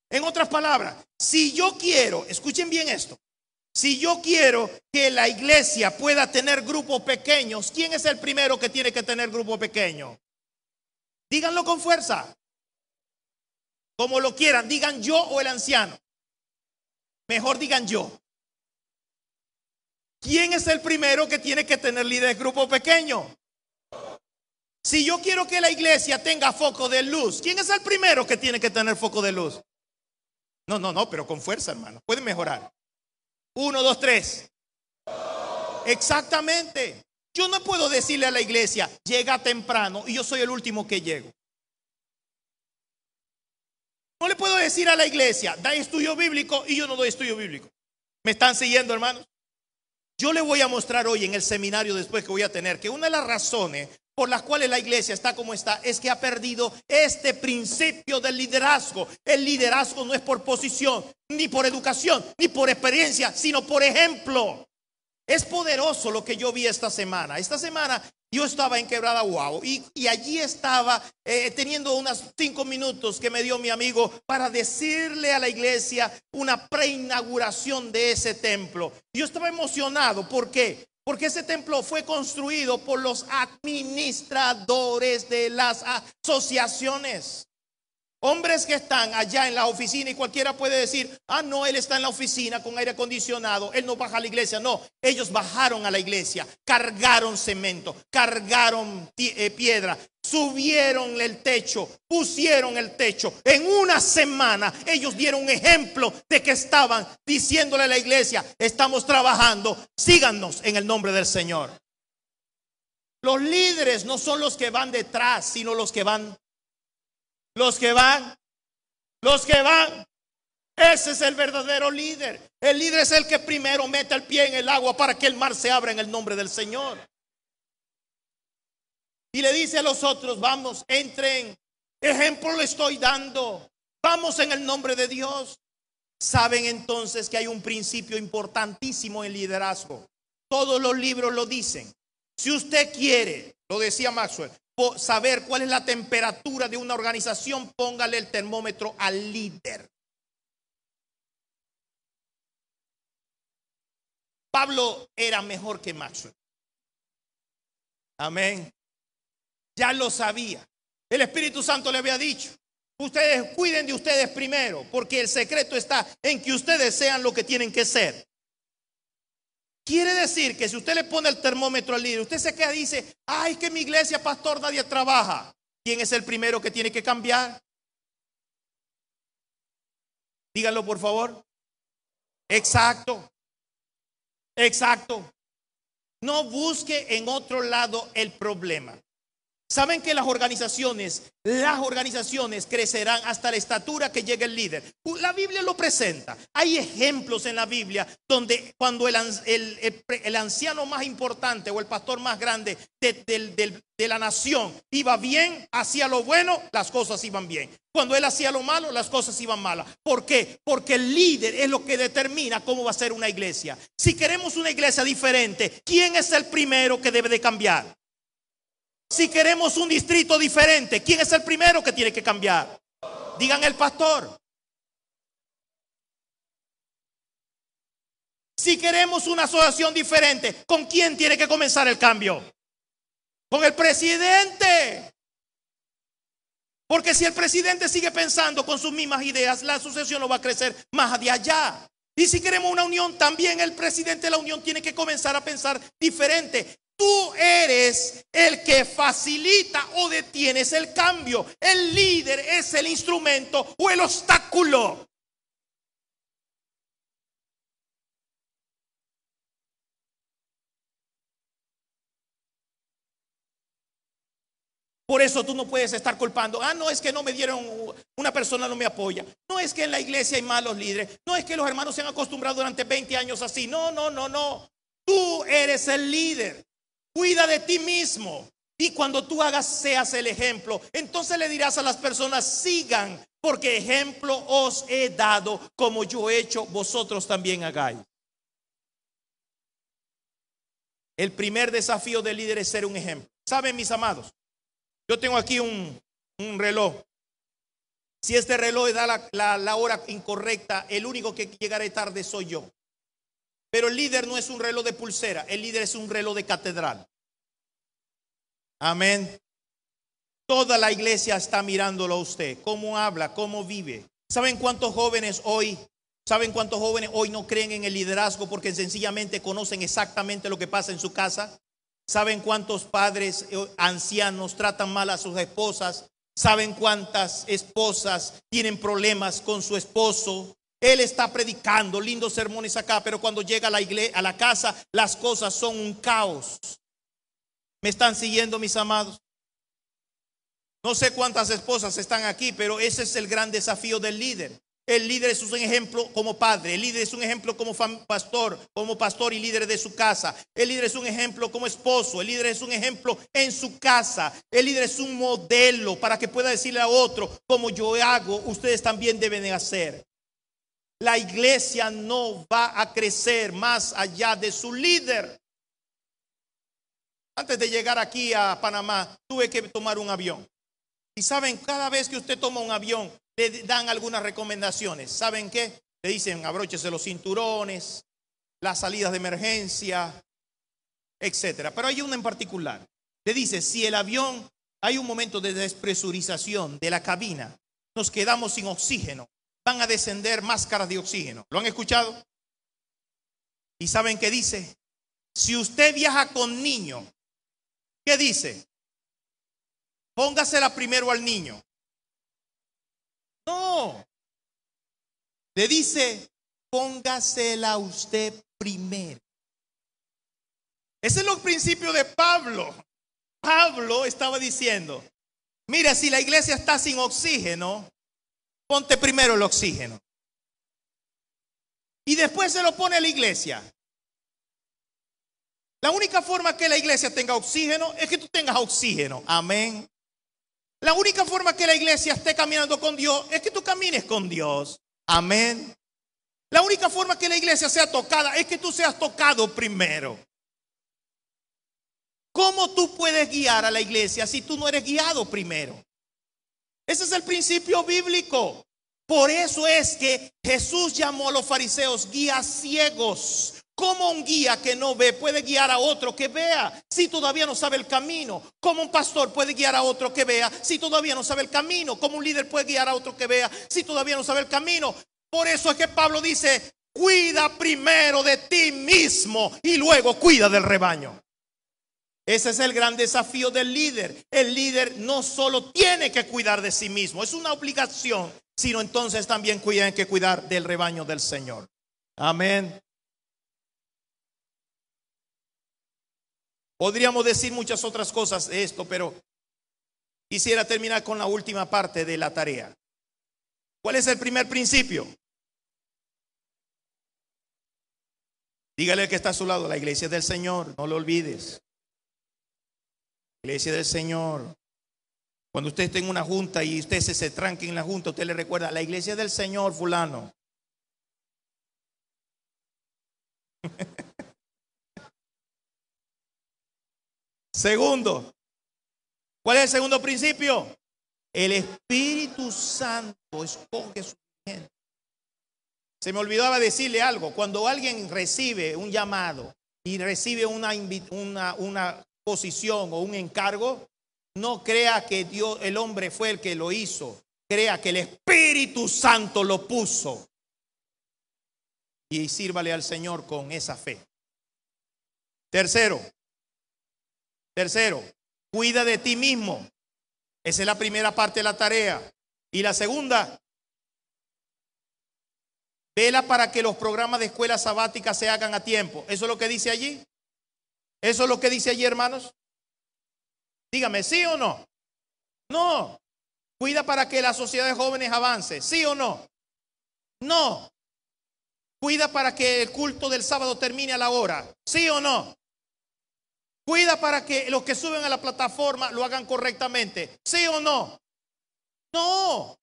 En otras palabras, si yo quiero, escuchen bien esto, si yo quiero que la iglesia pueda tener grupos pequeños, ¿quién es el primero que tiene que tener grupos pequeños? Díganlo con fuerza. Como lo quieran, digan yo o el anciano. Mejor digan yo. ¿Quién es el primero que tiene que tener líder de grupo pequeño? Si yo quiero que la iglesia tenga foco de luz, ¿quién es el primero que tiene que tener foco de luz? No, pero con fuerza, hermano. Pueden mejorar. 1, 2, 3. Exactamente. Yo no puedo decirle a la iglesia: llega temprano, y yo soy el último que llego. No le puedo decir a la iglesia: da estudio bíblico, y yo no doy estudio bíblico. ¿Me están siguiendo, hermanos? Yo le voy a mostrar hoy en el seminario después que voy a tener que una de las razones por las cuales la iglesia está como está es que ha perdido este principio del liderazgo. El liderazgo no es por posición, ni por educación, ni por experiencia, sino por ejemplo. Es poderoso lo que yo vi esta semana. Esta semana yo estaba en Quebrada Guau y allí estaba teniendo unos 5 minutos que me dio mi amigo para decirle a la iglesia una preinauguración de ese templo. Yo estaba emocionado. ¿Por qué? Porque ese templo fue construido por los administradores de las asociaciones. Hombres que están allá en la oficina, y cualquiera puede decir: ah, no, él está en la oficina con aire acondicionado, él no baja a la iglesia. No, ellos bajaron a la iglesia, cargaron cemento, cargaron piedra, subieron el techo, pusieron el techo. En una semana ellos dieron un ejemplo de que estaban diciéndole a la iglesia: estamos trabajando, síganos en el nombre del Señor. Los líderes no son los que van detrás, sino los que van. Los que van. Ese es el verdadero líder. El líder es el que primero mete el pie en el agua para que el mar se abra en el nombre del Señor. Y le dice a los otros: vamos, entren. Ejemplo le estoy dando. Vamos en el nombre de Dios. Saben entonces que hay un principio importantísimo en liderazgo. Todos los libros lo dicen. Si usted quiere, lo decía Maxwell, saber cuál es la temperatura de una organización, póngale el termómetro al líder. Pablo era mejor que Maxwell. Amén. Ya lo sabía. El Espíritu Santo le había dicho: ustedes cuiden de ustedes primero, porque el secreto está en que ustedes sean lo que tienen que ser. Quiere decir que si usted le pone el termómetro al líder, usted se queda y dice: ay, que en mi iglesia, pastor, nadie trabaja. ¿Quién es el primero que tiene que cambiar? Díganlo, por favor. Exacto. Exacto. No busque en otro lado el problema. Saben que las organizaciones crecerán hasta la estatura que llegue el líder. La Biblia lo presenta. Hay ejemplos en la Biblia donde cuando el anciano más importante o el pastor más grande de la nación iba bien, hacía lo bueno, las cosas iban bien. Cuando él hacía lo malo, las cosas iban malas. ¿Por qué? Porque el líder es lo que determina cómo va a ser una iglesia. Si queremos una iglesia diferente, ¿quién es el primero que debe de cambiar? Si queremos un distrito diferente, ¿quién es el primero que tiene que cambiar? Digan: el pastor. Si queremos una asociación diferente, ¿con quién tiene que comenzar el cambio? Con el presidente. Porque si el presidente sigue pensando con sus mismas ideas, la asociación no va a crecer más de allá. Y si queremos una unión, también el presidente de la unión tiene que comenzar a pensar diferente. Tú eres el que facilita o detienes el cambio. El líder es el instrumento o el obstáculo. Por eso tú no puedes estar culpando: ah, no, es que no me dieron, una persona no me apoya. No es que en la iglesia hay malos líderes. No es que los hermanos se han acostumbrado durante 20 años así. No. Tú eres el líder. Cuida de ti mismo. Y cuando tú seas el ejemplo, entonces le dirás a las personas: sigan, porque ejemplo os he dado, como yo he hecho, vosotros también hagáis. El primer desafío del líder es ser un ejemplo. ¿Saben, mis amados? Yo tengo aquí un reloj. Si este reloj da la hora incorrecta, el único que llegaré tarde soy yo. Pero el líder no es un reloj de pulsera, el líder es un reloj de catedral. Amén. Toda la iglesia está mirándolo a usted, cómo habla, cómo vive. ¿Saben cuántos jóvenes hoy no creen en el liderazgo porque sencillamente conocen exactamente lo que pasa en su casa? ¿Saben cuántos padres ancianos tratan mal a sus esposas? ¿Saben cuántas esposas tienen problemas con su esposo? Él está predicando lindos sermones acá, pero cuando llega a la casa, las cosas son un caos. ¿Me están siguiendo, mis amados? No sé cuántas esposas están aquí, pero ese es el gran desafío del líder. El líder es un ejemplo como padre, el líder es un ejemplo como pastor y líder de su casa. El líder es un ejemplo como esposo, el líder es un ejemplo en su casa. El líder es un modelo para que pueda decirle a otro: como yo hago, ustedes también deben hacer. La iglesia no va a crecer más allá de su líder. Antes de llegar aquí a Panamá, tuve que tomar un avión. Y saben, cada vez que usted toma un avión, le dan algunas recomendaciones. ¿Saben qué? Le dicen: abróchese los cinturones, las salidas de emergencia, etcétera. Pero hay una en particular. Le dice: si el avión, hay un momento de despresurización de la cabina, nos quedamos sin oxígeno, van a descender máscaras de oxígeno. ¿Lo han escuchado? ¿Y saben qué dice? Si usted viaja con niño, ¿qué dice? Póngasela primero al niño. No. Le dice: póngasela usted primero. Ese es el principio de Pablo. Pablo estaba diciendo: mira, si la iglesia está sin oxígeno, ponte primero el oxígeno. Y después se lo pone a la iglesia. La única forma que la iglesia tenga oxígeno es que tú tengas oxígeno. Amén. La única forma que la iglesia esté caminando con Dios es que tú camines con Dios. Amén. La única forma que la iglesia sea tocada es que tú seas tocado primero. ¿Cómo tú puedes guiar a la iglesia si tú no eres guiado primero? Ese es el principio bíblico. Por eso es que Jesús llamó a los fariseos guías ciegos. ¿Cómo un guía que no ve puede guiar a otro que vea si todavía no sabe el camino? ¿Cómo un pastor puede guiar a otro que vea si todavía no sabe el camino? ¿Cómo un líder puede guiar a otro que vea si todavía no sabe el camino? Por eso es que Pablo dice, cuida primero de ti mismo y luego cuida del rebaño. Ese es el gran desafío del líder. El líder no solo tiene que cuidar de sí mismo, es una obligación, sino entonces también tiene que cuidar del rebaño del Señor. Amén. Podríamos decir muchas otras cosas de esto, pero quisiera terminar con la última parte de la tarea. ¿Cuál es el primer principio? Dígale al que está a su lado, la iglesia del Señor, no lo olvides. Iglesia del Señor. Cuando usted esté en una junta y usted se tranque en la junta, usted le recuerda, la iglesia del Señor fulano. Segundo, ¿cuál es el segundo principio? El Espíritu Santo escoge su gente. Se me olvidaba decirle algo. Cuando alguien recibe un llamado y recibe una posición o un encargo, no crea que Dios, el hombre fue el que lo hizo. Crea que el Espíritu Santo lo puso. Y sírvale al Señor con esa fe. Tercero, cuida de ti mismo. Esa es la primera parte de la tarea. Y la segunda, vela para que los programas de escuela sabática se hagan a tiempo. ¿Eso es lo que dice allí? ¿Eso es lo que dice allí, hermanos? Dígame, ¿sí o no? No. Cuida para que la sociedad de jóvenes avance. ¿Sí o no? No. Cuida para que el culto del sábado termine a la hora. ¿Sí o no? Cuida para que los que suben a la plataforma lo hagan correctamente. ¿Sí o no? No.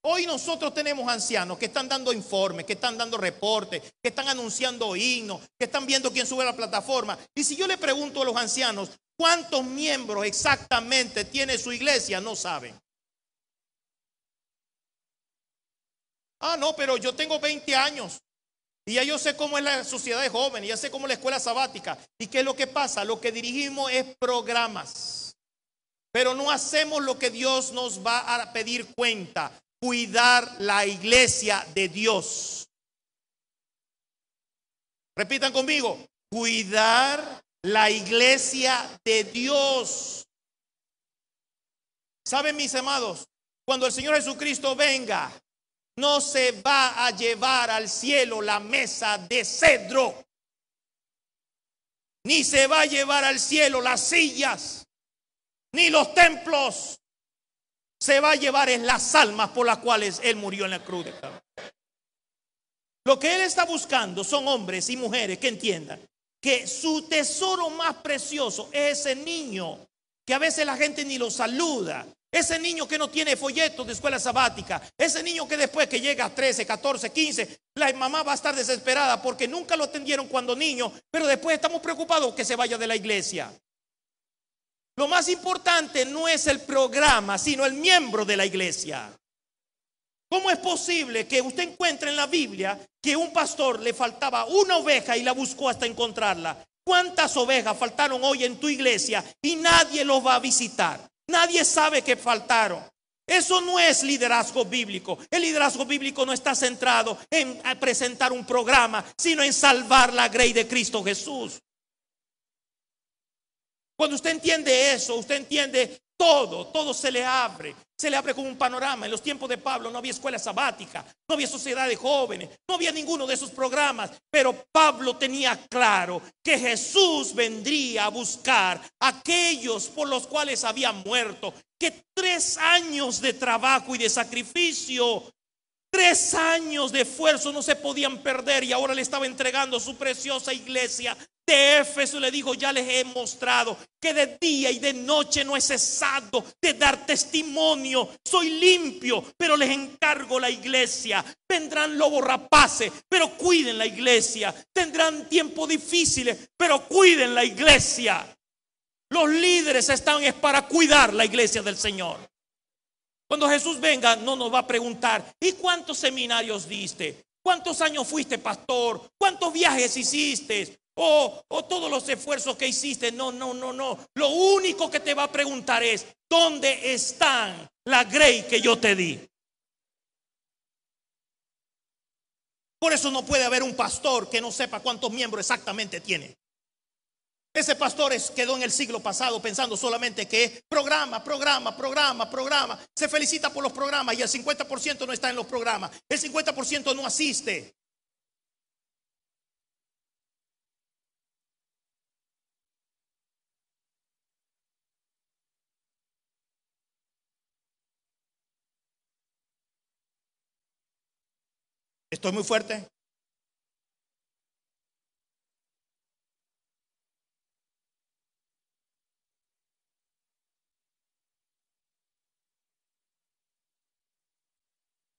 Hoy nosotros tenemos ancianos que están dando informes, que están dando reportes, que están anunciando himnos, que están viendo quién sube a la plataforma. Y si yo le pregunto a los ancianos, ¿cuántos miembros exactamente tiene su iglesia? No saben. Ah, no, pero yo tengo 20 años. Y ya yo sé cómo es la sociedad de jóvenes, ya sé cómo es la escuela sabática. ¿Y qué es lo que pasa? Lo que dirigimos es programas. Pero no hacemos lo que Dios nos va a pedir cuenta. Cuidar la iglesia de Dios. Repitan conmigo. Cuidar la iglesia de Dios. ¿Saben, mis amados? Cuando el Señor Jesucristo venga, no se va a llevar al cielo la mesa de cedro, ni se va a llevar al cielo las sillas, ni los templos. Se va a llevar en las almas por las cuales Él murió en la cruz de Calvario. Lo que Él está buscando son hombres y mujeres que entiendan que su tesoro más precioso es ese niño que a veces la gente ni lo saluda. Ese niño que no tiene folletos de escuela sabática. Ese niño que después que llega a 13, 14, 15, la mamá va a estar desesperada porque nunca lo atendieron cuando niño, pero después estamos preocupados que se vaya de la iglesia. Lo más importante no es el programa, sino el miembro de la iglesia. ¿Cómo es posible que usted encuentre en la Biblia que un pastor le faltaba una oveja y la buscó hasta encontrarla? ¿Cuántas ovejas faltaron hoy en tu iglesia y nadie los va a visitar? Nadie sabe que faltaron. Eso no es liderazgo bíblico. El liderazgo bíblico no está centrado en presentar un programa, sino en salvar la grey de Cristo Jesús. Cuando usted entiende eso, usted entiende todo se le abre. Se le abre como un panorama. En los tiempos de Pablo no había escuela sabática, no había sociedad de jóvenes, no había ninguno de esos programas. Pero Pablo tenía claro que Jesús vendría a buscar a aquellos por los cuales había muerto. Que 3 años de trabajo y de sacrificio, 3 años de esfuerzo no se podían perder. Y ahora le estaba entregando su preciosa iglesia de Éfeso le dijo: ya les he mostrado que de día y de noche no he cesado de dar testimonio. Soy limpio, pero les encargo la iglesia. Vendrán lobos rapaces, pero cuiden la iglesia. Tendrán tiempos difíciles, pero cuiden la iglesia. Los líderes están es para cuidar la iglesia del Señor. Cuando Jesús venga, no nos va a preguntar: ¿y cuántos seminarios diste? ¿Cuántos años fuiste pastor? ¿Cuántos viajes hiciste? O todos los esfuerzos que hiciste. No. Lo único que te va a preguntar es: ¿dónde están la grey que yo te di? Por eso no puede haber un pastor que no sepa cuántos miembros exactamente tiene. Ese pastor quedó en el siglo pasado pensando solamente que es programa. Se felicita por los programas y el 50% no está en los programas. El 50% no asiste. ¿Estoy muy fuerte?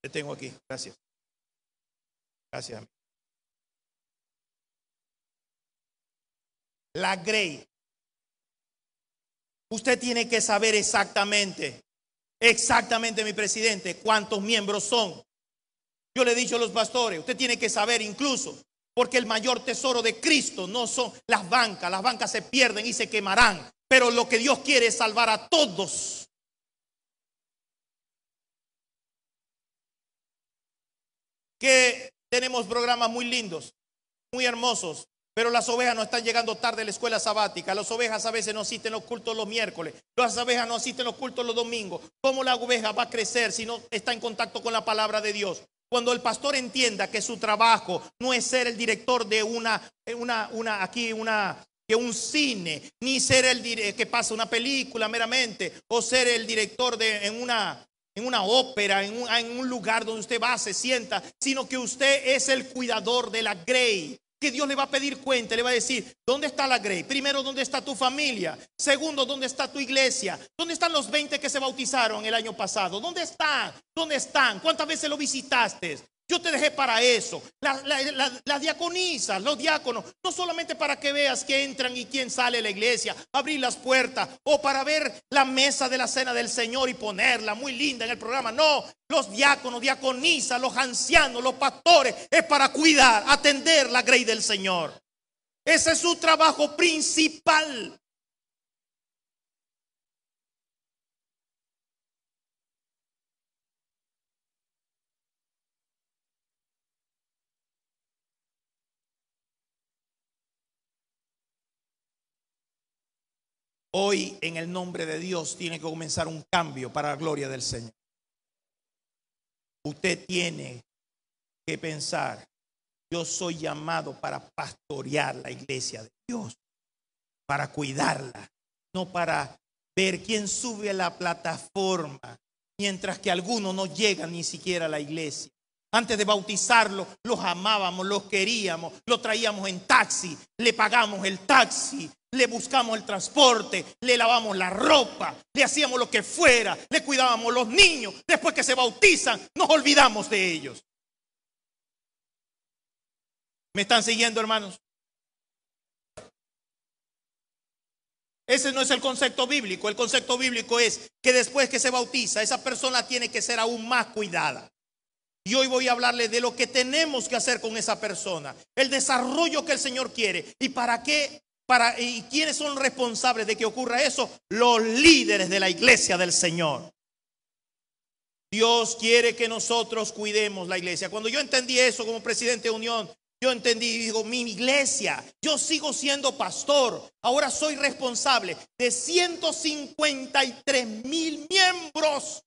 Te tengo aquí. Gracias. Gracias. La grey. Usted tiene que saber exactamente, mi presidente, cuántos miembros son. Yo le he dicho a los pastores: usted tiene que saber incluso, porque el mayor tesoro de Cristo no son las bancas. Las bancas se pierden y se quemarán, pero lo que Dios quiere es salvar a todos. Que tenemos programas muy lindos, muy hermosos, pero las ovejas no están llegando tarde a la escuela sabática. Las ovejas a veces no asisten los cultos los miércoles. Las ovejas no asisten los cultos los domingos. ¿Cómo la oveja va a crecer si no está en contacto con la palabra de Dios? Cuando el pastor entienda que su trabajo no es ser el director de un cine, ni ser el que pasa una película meramente, o ser el director en una ópera, en un lugar donde usted va, se sienta, sino que usted es el cuidador de la grey. Que Dios le va a pedir cuenta, le va a decir: ¿dónde está la grey? Primero, ¿dónde está tu familia? Segundo, ¿dónde está tu iglesia? ¿Dónde están los 20 que se bautizaron el año pasado? ¿Dónde están? ¿Dónde están? ¿Cuántas veces lo visitaste? Yo te dejé para eso. Las diaconisas, los diáconos, no solamente para que veas que entran y quién sale de la iglesia, abrir las puertas, o para ver la mesa de la cena del Señor y ponerla muy linda en el programa. No, los diáconos, diaconisas, los ancianos, los pastores, es para cuidar, atender la grey del Señor. Ese es su trabajo principal. Hoy, en el nombre de Dios, tiene que comenzar un cambio para la gloria del Señor. Usted tiene que pensar: yo soy llamado para pastorear la iglesia de Dios, para cuidarla, no para ver quién sube a la plataforma, mientras que algunos no llegan ni siquiera a la iglesia. Antes de bautizarlo, los amábamos, los queríamos, lo traíamos en taxi, le pagamos el taxi, le buscamos el transporte, le lavamos la ropa, le hacíamos lo que fuera, le cuidábamos los niños. Después que se bautizan, nos olvidamos de ellos. ¿Me están siguiendo, hermanos? Ese no es el concepto bíblico. El concepto bíblico es que después que se bautiza, esa persona tiene que ser aún más cuidada. Y hoy voy a hablarle de lo que tenemos que hacer con esa persona, el desarrollo que el Señor quiere. ¿Y para qué? ¿Y quiénes son responsables de que ocurra eso? Los líderes de la iglesia del Señor. Dios quiere que nosotros cuidemos la iglesia. Cuando yo entendí eso como presidente de Unión, yo entendí y digo: mi iglesia, yo sigo siendo pastor, ahora soy responsable de 153,000 miembros.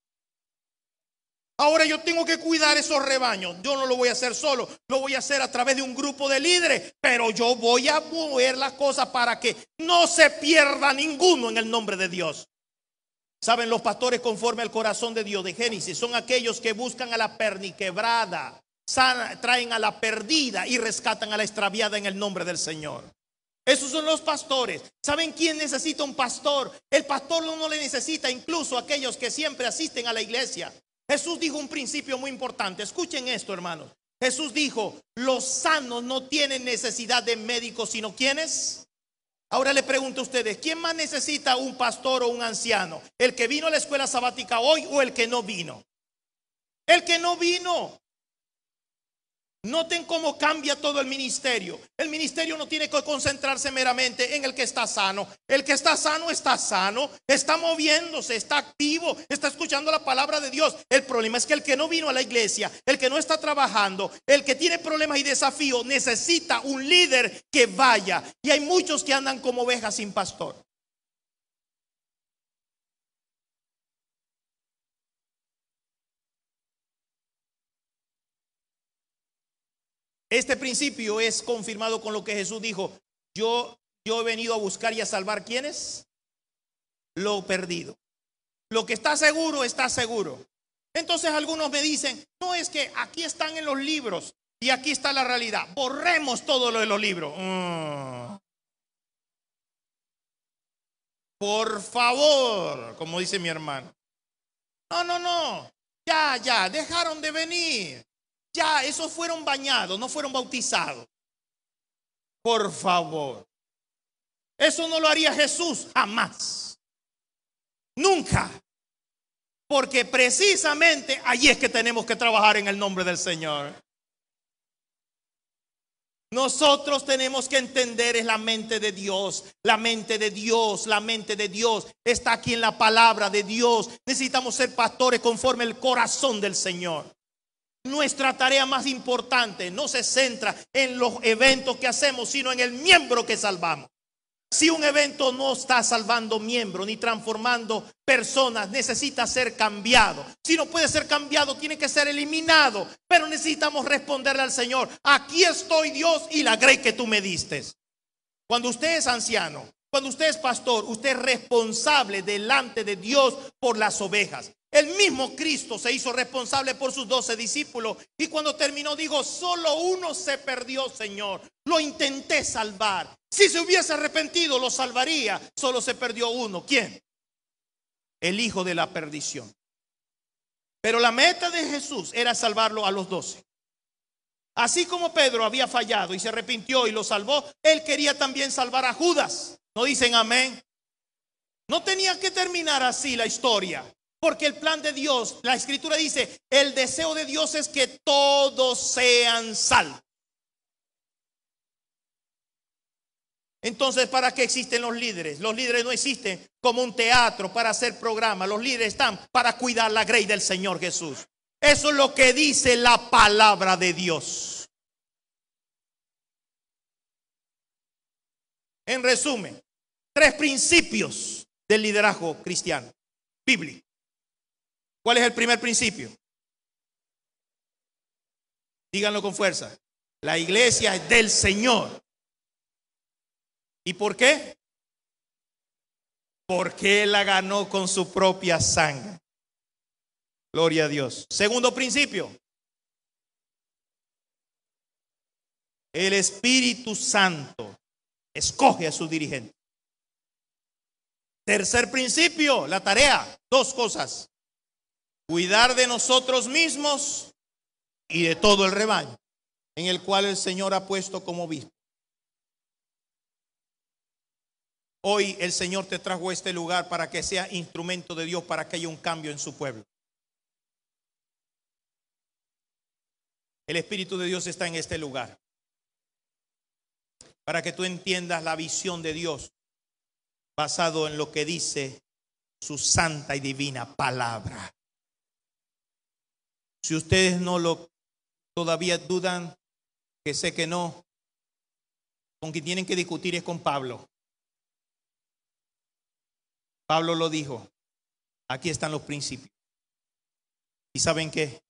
Ahora yo tengo que cuidar esos rebaños. Yo no lo voy a hacer solo, lo voy a hacer a través de un grupo de líderes, pero yo voy a mover las cosas para que no se pierda ninguno en el nombre de Dios. Saben, los pastores conforme al corazón de Dios de Génesis son aquellos que buscan a la perniquebrada, traen a la perdida y rescatan a la extraviada en el nombre del Señor. Esos son los pastores. ¿Saben quién necesita un pastor? El pastor no le necesita incluso a aquellos que siempre asisten a la iglesia. Jesús dijo un principio muy importante. Escuchen esto, hermanos. Jesús dijo, los sanos no tienen necesidad de médicos, sino ¿quiénes? Ahora le pregunto a ustedes, ¿quién más necesita un pastor o un anciano? ¿El que vino a la escuela sabática hoy o el que no vino? El que no vino. Noten cómo cambia todo el ministerio. El ministerio no tiene que concentrarse meramente en el que está sano. El que está sano, está moviéndose, está activo, está escuchando la palabra de Dios. El problema es que el que no vino a la iglesia, el que no está trabajando, el que tiene problemas y desafíos, necesita un líder que vaya. Y hay muchos que andan como ovejas sin pastor. Este principio es confirmado con lo que Jesús dijo. Yo he venido a buscar y a salvar, ¿quiénes? Lo perdido. Lo que está seguro, está seguro. Entonces algunos me dicen, no, es que aquí están en los libros y aquí está la realidad. Borremos todo lo de los libros. Por favor, como dice mi hermano. No. Ya, dejaron de venir. Ya, esos fueron bañados, no fueron bautizados. Por favor. Eso no lo haría Jesús jamás. Nunca. Porque precisamente allí es que tenemos que trabajar en el nombre del Señor. Nosotros tenemos que entender es la mente de Dios. La mente de Dios está aquí en la palabra de Dios. Necesitamos ser pastores conforme el corazón del Señor. Nuestra tarea más importante no se centra en los eventos que hacemos, sino en el miembro que salvamos. Si un evento no está salvando miembros ni transformando personas, necesita ser cambiado. Si no puede ser cambiado, tiene que ser eliminado. Pero necesitamos responderle al Señor: aquí estoy, Dios, y la grey que tú me diste. Cuando usted es anciano, cuando usted es pastor, usted es responsable delante de Dios por las ovejas. El mismo Cristo se hizo responsable por sus 12 discípulos. Y cuando terminó dijo: solo uno se perdió, Señor. Lo intenté salvar. Si se hubiese arrepentido, lo salvaría. Solo se perdió uno. ¿Quién? El hijo de la perdición. Pero la meta de Jesús era salvarlo a los 12. Así como Pedro había fallado y se arrepintió y lo salvó, él quería también salvar a Judas. ¿No dicen amén? No tenía que terminar así la historia. Porque el plan de Dios, la escritura dice, el deseo de Dios es que todos sean salvos. Entonces, ¿para qué existen los líderes? Los líderes no existen como un teatro para hacer programas. Los líderes están para cuidar la grey del Señor Jesús. Eso es lo que dice la palabra de Dios. En resumen, 3 principios del liderazgo cristiano, bíblico. ¿Cuál es el primer principio? Díganlo con fuerza. La iglesia es del Señor. ¿Y por qué? Porque Él la ganó con su propia sangre. Gloria a Dios. Segundo principio. El Espíritu Santo escoge a sus dirigentes. Tercer principio, la tarea. 2 cosas. Cuidar de nosotros mismos y de todo el rebaño en el cual el Señor ha puesto como obispo. Hoy el Señor te trajo a este lugar para que sea instrumento de Dios, para que haya un cambio en su pueblo. El Espíritu de Dios está en este lugar para que tú entiendas la visión de Dios basado en lo que dice su santa y divina palabra. Si ustedes todavía dudan, que sé que no, con quien tienen que discutir es con Pablo. Pablo lo dijo. Aquí están los principios. ¿Y saben qué?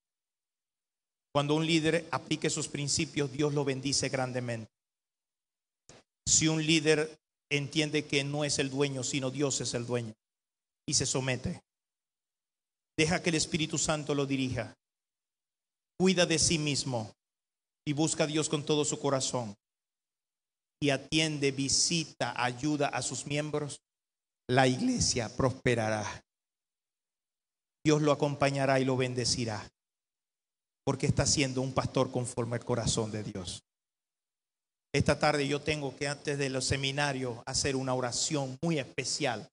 Cuando un líder aplique esos principios, Dios lo bendice grandemente. Si un líder entiende que no es el dueño, sino Dios es el dueño, y se somete, deja que el Espíritu Santo lo dirija. Cuida de sí mismo y busca a Dios con todo su corazón. y atiende, visita, ayuda a sus miembros, la iglesia prosperará. Dios lo acompañará y lo bendecirá, porque está siendo un pastor conforme al corazón de Dios. Esta tarde yo tengo que, antes de los seminarios, hacer una oración muy especial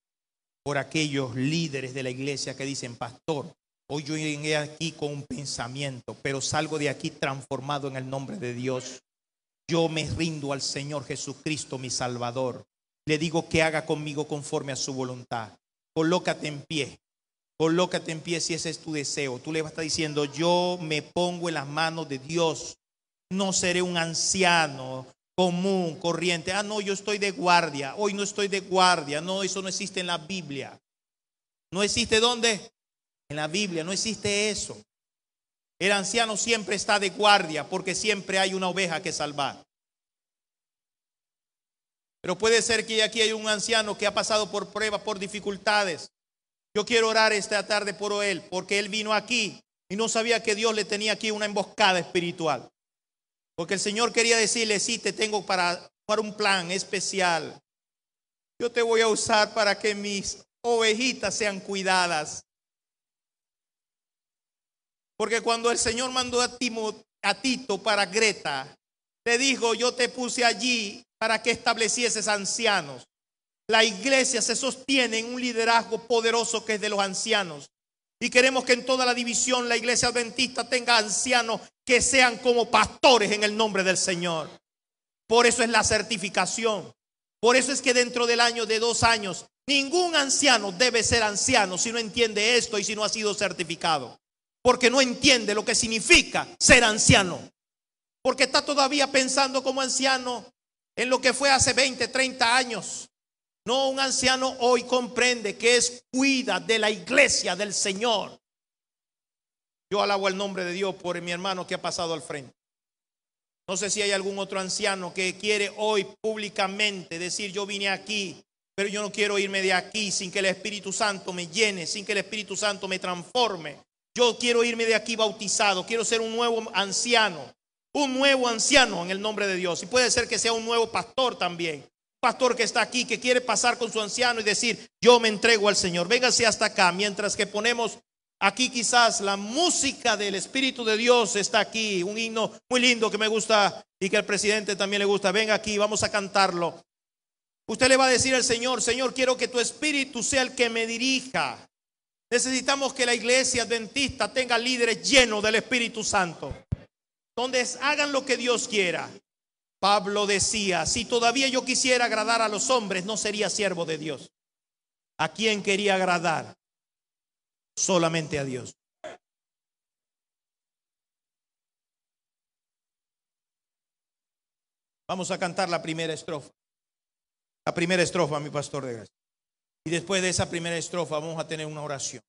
por aquellos líderes de la iglesia que dicen: pastor, hoy yo llegué aquí con un pensamiento, pero salgo de aquí transformado en el nombre de Dios. Yo me rindo al Señor Jesucristo, mi Salvador. Le digo que haga conmigo conforme a su voluntad. Colócate en pie. Colócate en pie si ese es tu deseo. Tú le vas a estar diciendo: yo me pongo en las manos de Dios. No seré un anciano común, corriente. Ah, no, yo estoy de guardia. Hoy no estoy de guardia. No, eso no existe en la Biblia. ¿No existe dónde? En la Biblia no existe eso. El anciano siempre está de guardia porque siempre hay una oveja que salvar. Pero puede ser que aquí hay un anciano que ha pasado por pruebas, por dificultades. Yo quiero orar esta tarde por él, porque él vino aquí y no sabía que Dios le tenía aquí una emboscada espiritual. Porque el Señor quería decirle: sí, te tengo para un plan especial. Yo te voy a usar para que mis ovejitas sean cuidadas. Porque cuando el Señor mandó a Tito para Greta, le dijo: yo te puse allí para que establecieses ancianos. La iglesia se sostiene en un liderazgo poderoso que es de los ancianos. Y queremos que en toda la división la iglesia adventista tenga ancianos que sean como pastores en el nombre del Señor. Por eso es la certificación. Por eso es que dentro del año de 2 años, ningún anciano debe ser anciano si no entiende esto y si no ha sido certificado. Porque no entiende lo que significa ser anciano. Porque está todavía pensando como anciano en lo que fue hace 20, 30 años. No, un anciano hoy comprende que cuida de la iglesia del Señor. Yo alabo el nombre de Dios por mi hermano que ha pasado al frente. No sé si hay algún otro anciano que quiere hoy públicamente decir: yo vine aquí, pero yo no quiero irme de aquí sin que el Espíritu Santo me llene, sin que el Espíritu Santo me transforme. Yo quiero irme de aquí bautizado, quiero ser un nuevo anciano en el nombre de Dios. Y puede ser que sea un nuevo pastor también. Pastor que está aquí, que quiere pasar con su anciano y decir: yo me entrego al Señor. Véngase hasta acá, mientras que ponemos aquí quizás la música del Espíritu de Dios está aquí. Un himno muy lindo que me gusta y que al presidente también le gusta. Venga aquí, vamos a cantarlo. Usted le va a decir al Señor: Señor, quiero que tu Espíritu sea el que me dirija. Necesitamos que la iglesia adventista tenga líderes llenos del Espíritu Santo, donde hagan lo que Dios quiera. Pablo decía: si todavía yo quisiera agradar a los hombres, no sería siervo de Dios. ¿A quién quería agradar? Solamente a Dios. Vamos a cantar la primera estrofa. La primera estrofa, mi pastor de gracia. Y después de esa primera estrofa vamos a tener una oración.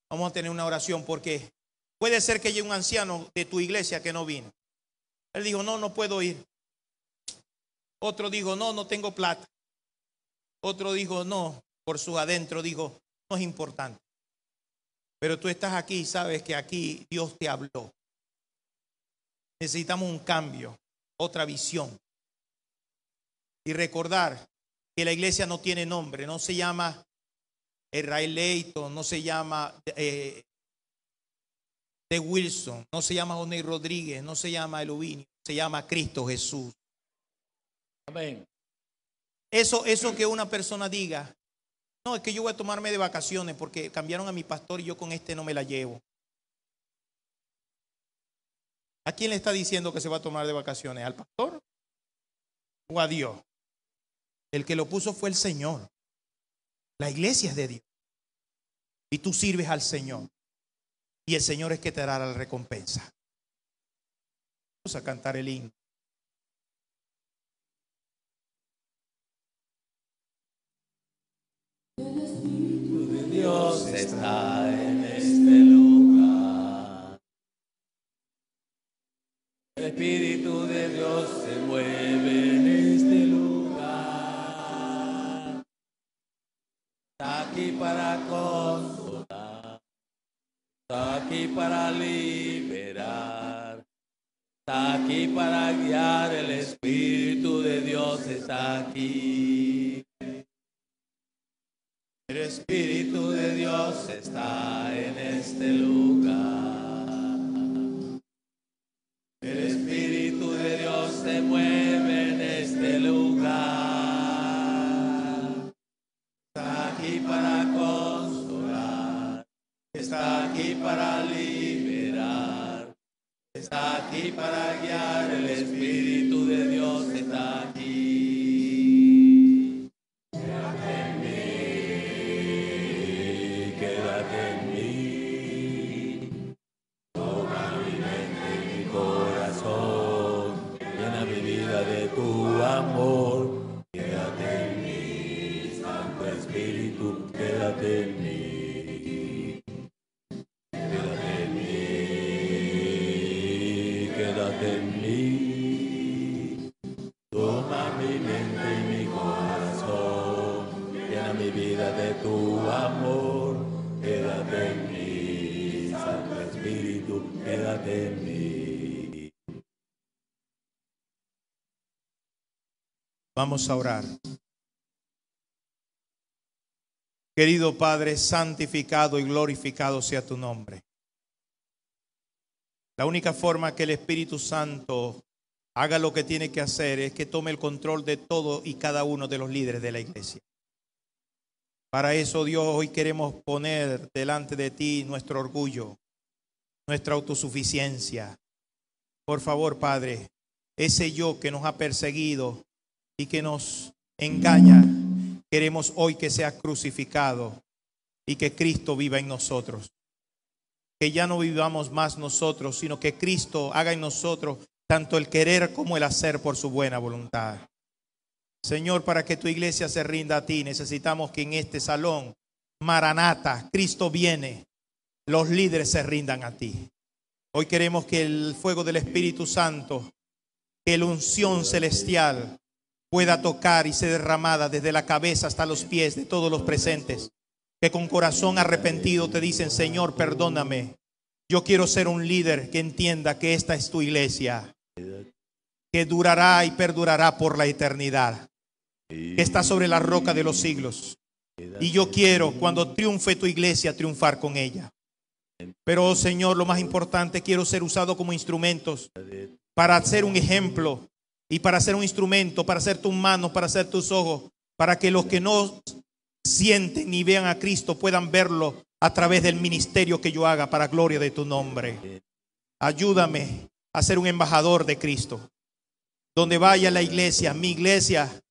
Vamos a tener una oración porque puede ser que haya un anciano de tu iglesia que no vino. Él dijo: no, no puedo ir. Otro dijo: no, no tengo plata. Otro dijo: no, por su adentro dijo: no es importante. Pero tú estás aquí y sabes que aquí Dios te habló. Necesitamos un cambio, otra visión. Y recordar que la iglesia no tiene nombre, no se llama Israel Leighton, no se llama de Wilson, no se llama Oney Rodríguez, no se llama Eluvinio, se llama Cristo Jesús. Amén. Eso que una persona diga: no, es que yo voy a tomarme de vacaciones porque cambiaron a mi pastor y yo con este no me la llevo. ¿A quién le está diciendo que se va a tomar de vacaciones? ¿Al pastor o a Dios? El que lo puso fue el Señor. La iglesia es de Dios. Y tú sirves al Señor. Y el Señor es que te dará la recompensa. Vamos a cantar el himno. El Espíritu de Dios está en este lugar. El Espíritu de Dios se mueve en este lugar. Está aquí para consolar. Está aquí para liberar. está aquí para guiar, el Espíritu de Dios está aquí. El Espíritu de Dios está en este lugar. El Espíritu de Dios se mueve en este lugar. Está aquí para consolar, está aquí para liberar, está aquí para guiar, el Espíritu de Dios está aquí. Quédate en mí, quédate en mí, toma mi mente y mi corazón, llena mi vida de tu amor, quédate en mí, Santo Espíritu, quédate en mí. Quédate en mí, quédate en mí, toma mi mente y mi corazón, llena mi vida de tu amor, quédate en mí, Santo Espíritu, quédate en mí. Vamos a orar. Querido Padre, santificado y glorificado sea tu nombre. La única forma que el Espíritu Santo haga lo que tiene que hacer es que tome el control de todo y cada uno de los líderes de la iglesia. Para eso, Dios, hoy queremos poner delante de ti nuestro orgullo, nuestra autosuficiencia. Por favor, Padre, ese yo que nos ha perseguido y que nos engaña, queremos hoy que sea crucificado y que Cristo viva en nosotros. Que ya no vivamos más nosotros, sino que Cristo haga en nosotros tanto el querer como el hacer por su buena voluntad. Señor, para que tu iglesia se rinda a ti, necesitamos que en este salón, Maranata, Cristo viene, los líderes se rindan a ti. Hoy queremos que el fuego del Espíritu Santo, que la unción celestial pueda tocar y ser derramada desde la cabeza hasta los pies de todos los presentes, que con corazón arrepentido te dicen: Señor, perdóname, yo quiero ser un líder que entienda que esta es tu iglesia, que durará y perdurará por la eternidad, que está sobre la roca de los siglos, y yo quiero, cuando triunfe tu iglesia, triunfar con ella. Pero, oh Señor, lo más importante, quiero ser usado como instrumentos para ser un ejemplo y para ser un instrumento, para ser tus manos, para ser tus ojos, para que los que no sienten ni vean a Cristo puedan verlo a través del ministerio que yo haga para gloria de tu nombre. Ayúdame a ser un embajador de Cristo. Donde vaya la iglesia, mi iglesia,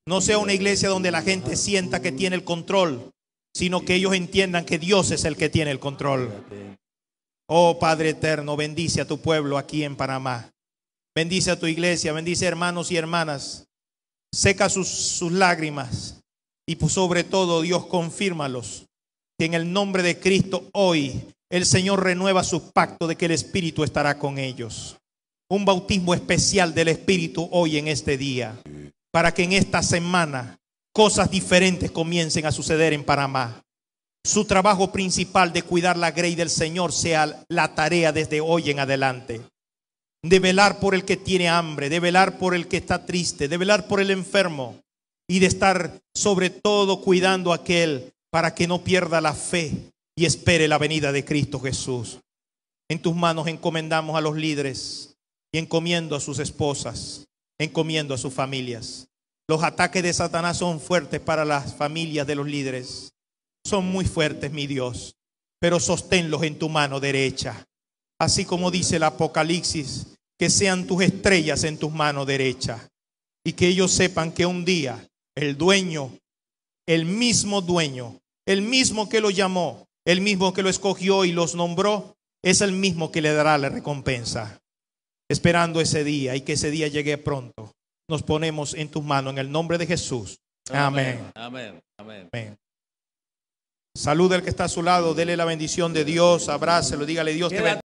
no sea una iglesia donde la gente sienta que tiene el control, sino que ellos entiendan que Dios es el que tiene el control. Oh Padre eterno, bendice a tu pueblo aquí en Panamá. Bendice a tu iglesia, bendice hermanos y hermanas. Seca sus lágrimas y sobre todo, Dios, confírmalos que en el nombre de Cristo hoy el Señor renueva su pacto de que el Espíritu estará con ellos. Un bautismo especial del Espíritu hoy en este día, para que en esta semana cosas diferentes comiencen a suceder en Panamá. Su trabajo principal de cuidar la grey del Señor sea la tarea desde hoy en adelante. De velar por el que tiene hambre, de velar por el que está triste, de velar por el enfermo y de estar sobre todo cuidando a aquel para que no pierda la fe y espere la venida de Cristo Jesús. En tus manos encomendamos a los líderes y encomiendo a sus esposas, encomiendo a sus familias. Los ataques de Satanás son fuertes para las familias de los líderes. Son muy fuertes, mi Dios, pero sosténlos en tu mano derecha. Así como dice el Apocalipsis, que sean tus estrellas en tus manos derecha. Y que ellos sepan que un día el dueño, el mismo que lo llamó, el mismo que lo escogió y los nombró, es el mismo que le dará la recompensa. Esperando ese día y que ese día llegue pronto, nos ponemos en tus manos en el nombre de Jesús. Amén. Amén. Amén. Amén. Saluda al que está a su lado, dele la bendición de Dios, abrácelo, dígale: Dios te bendiga.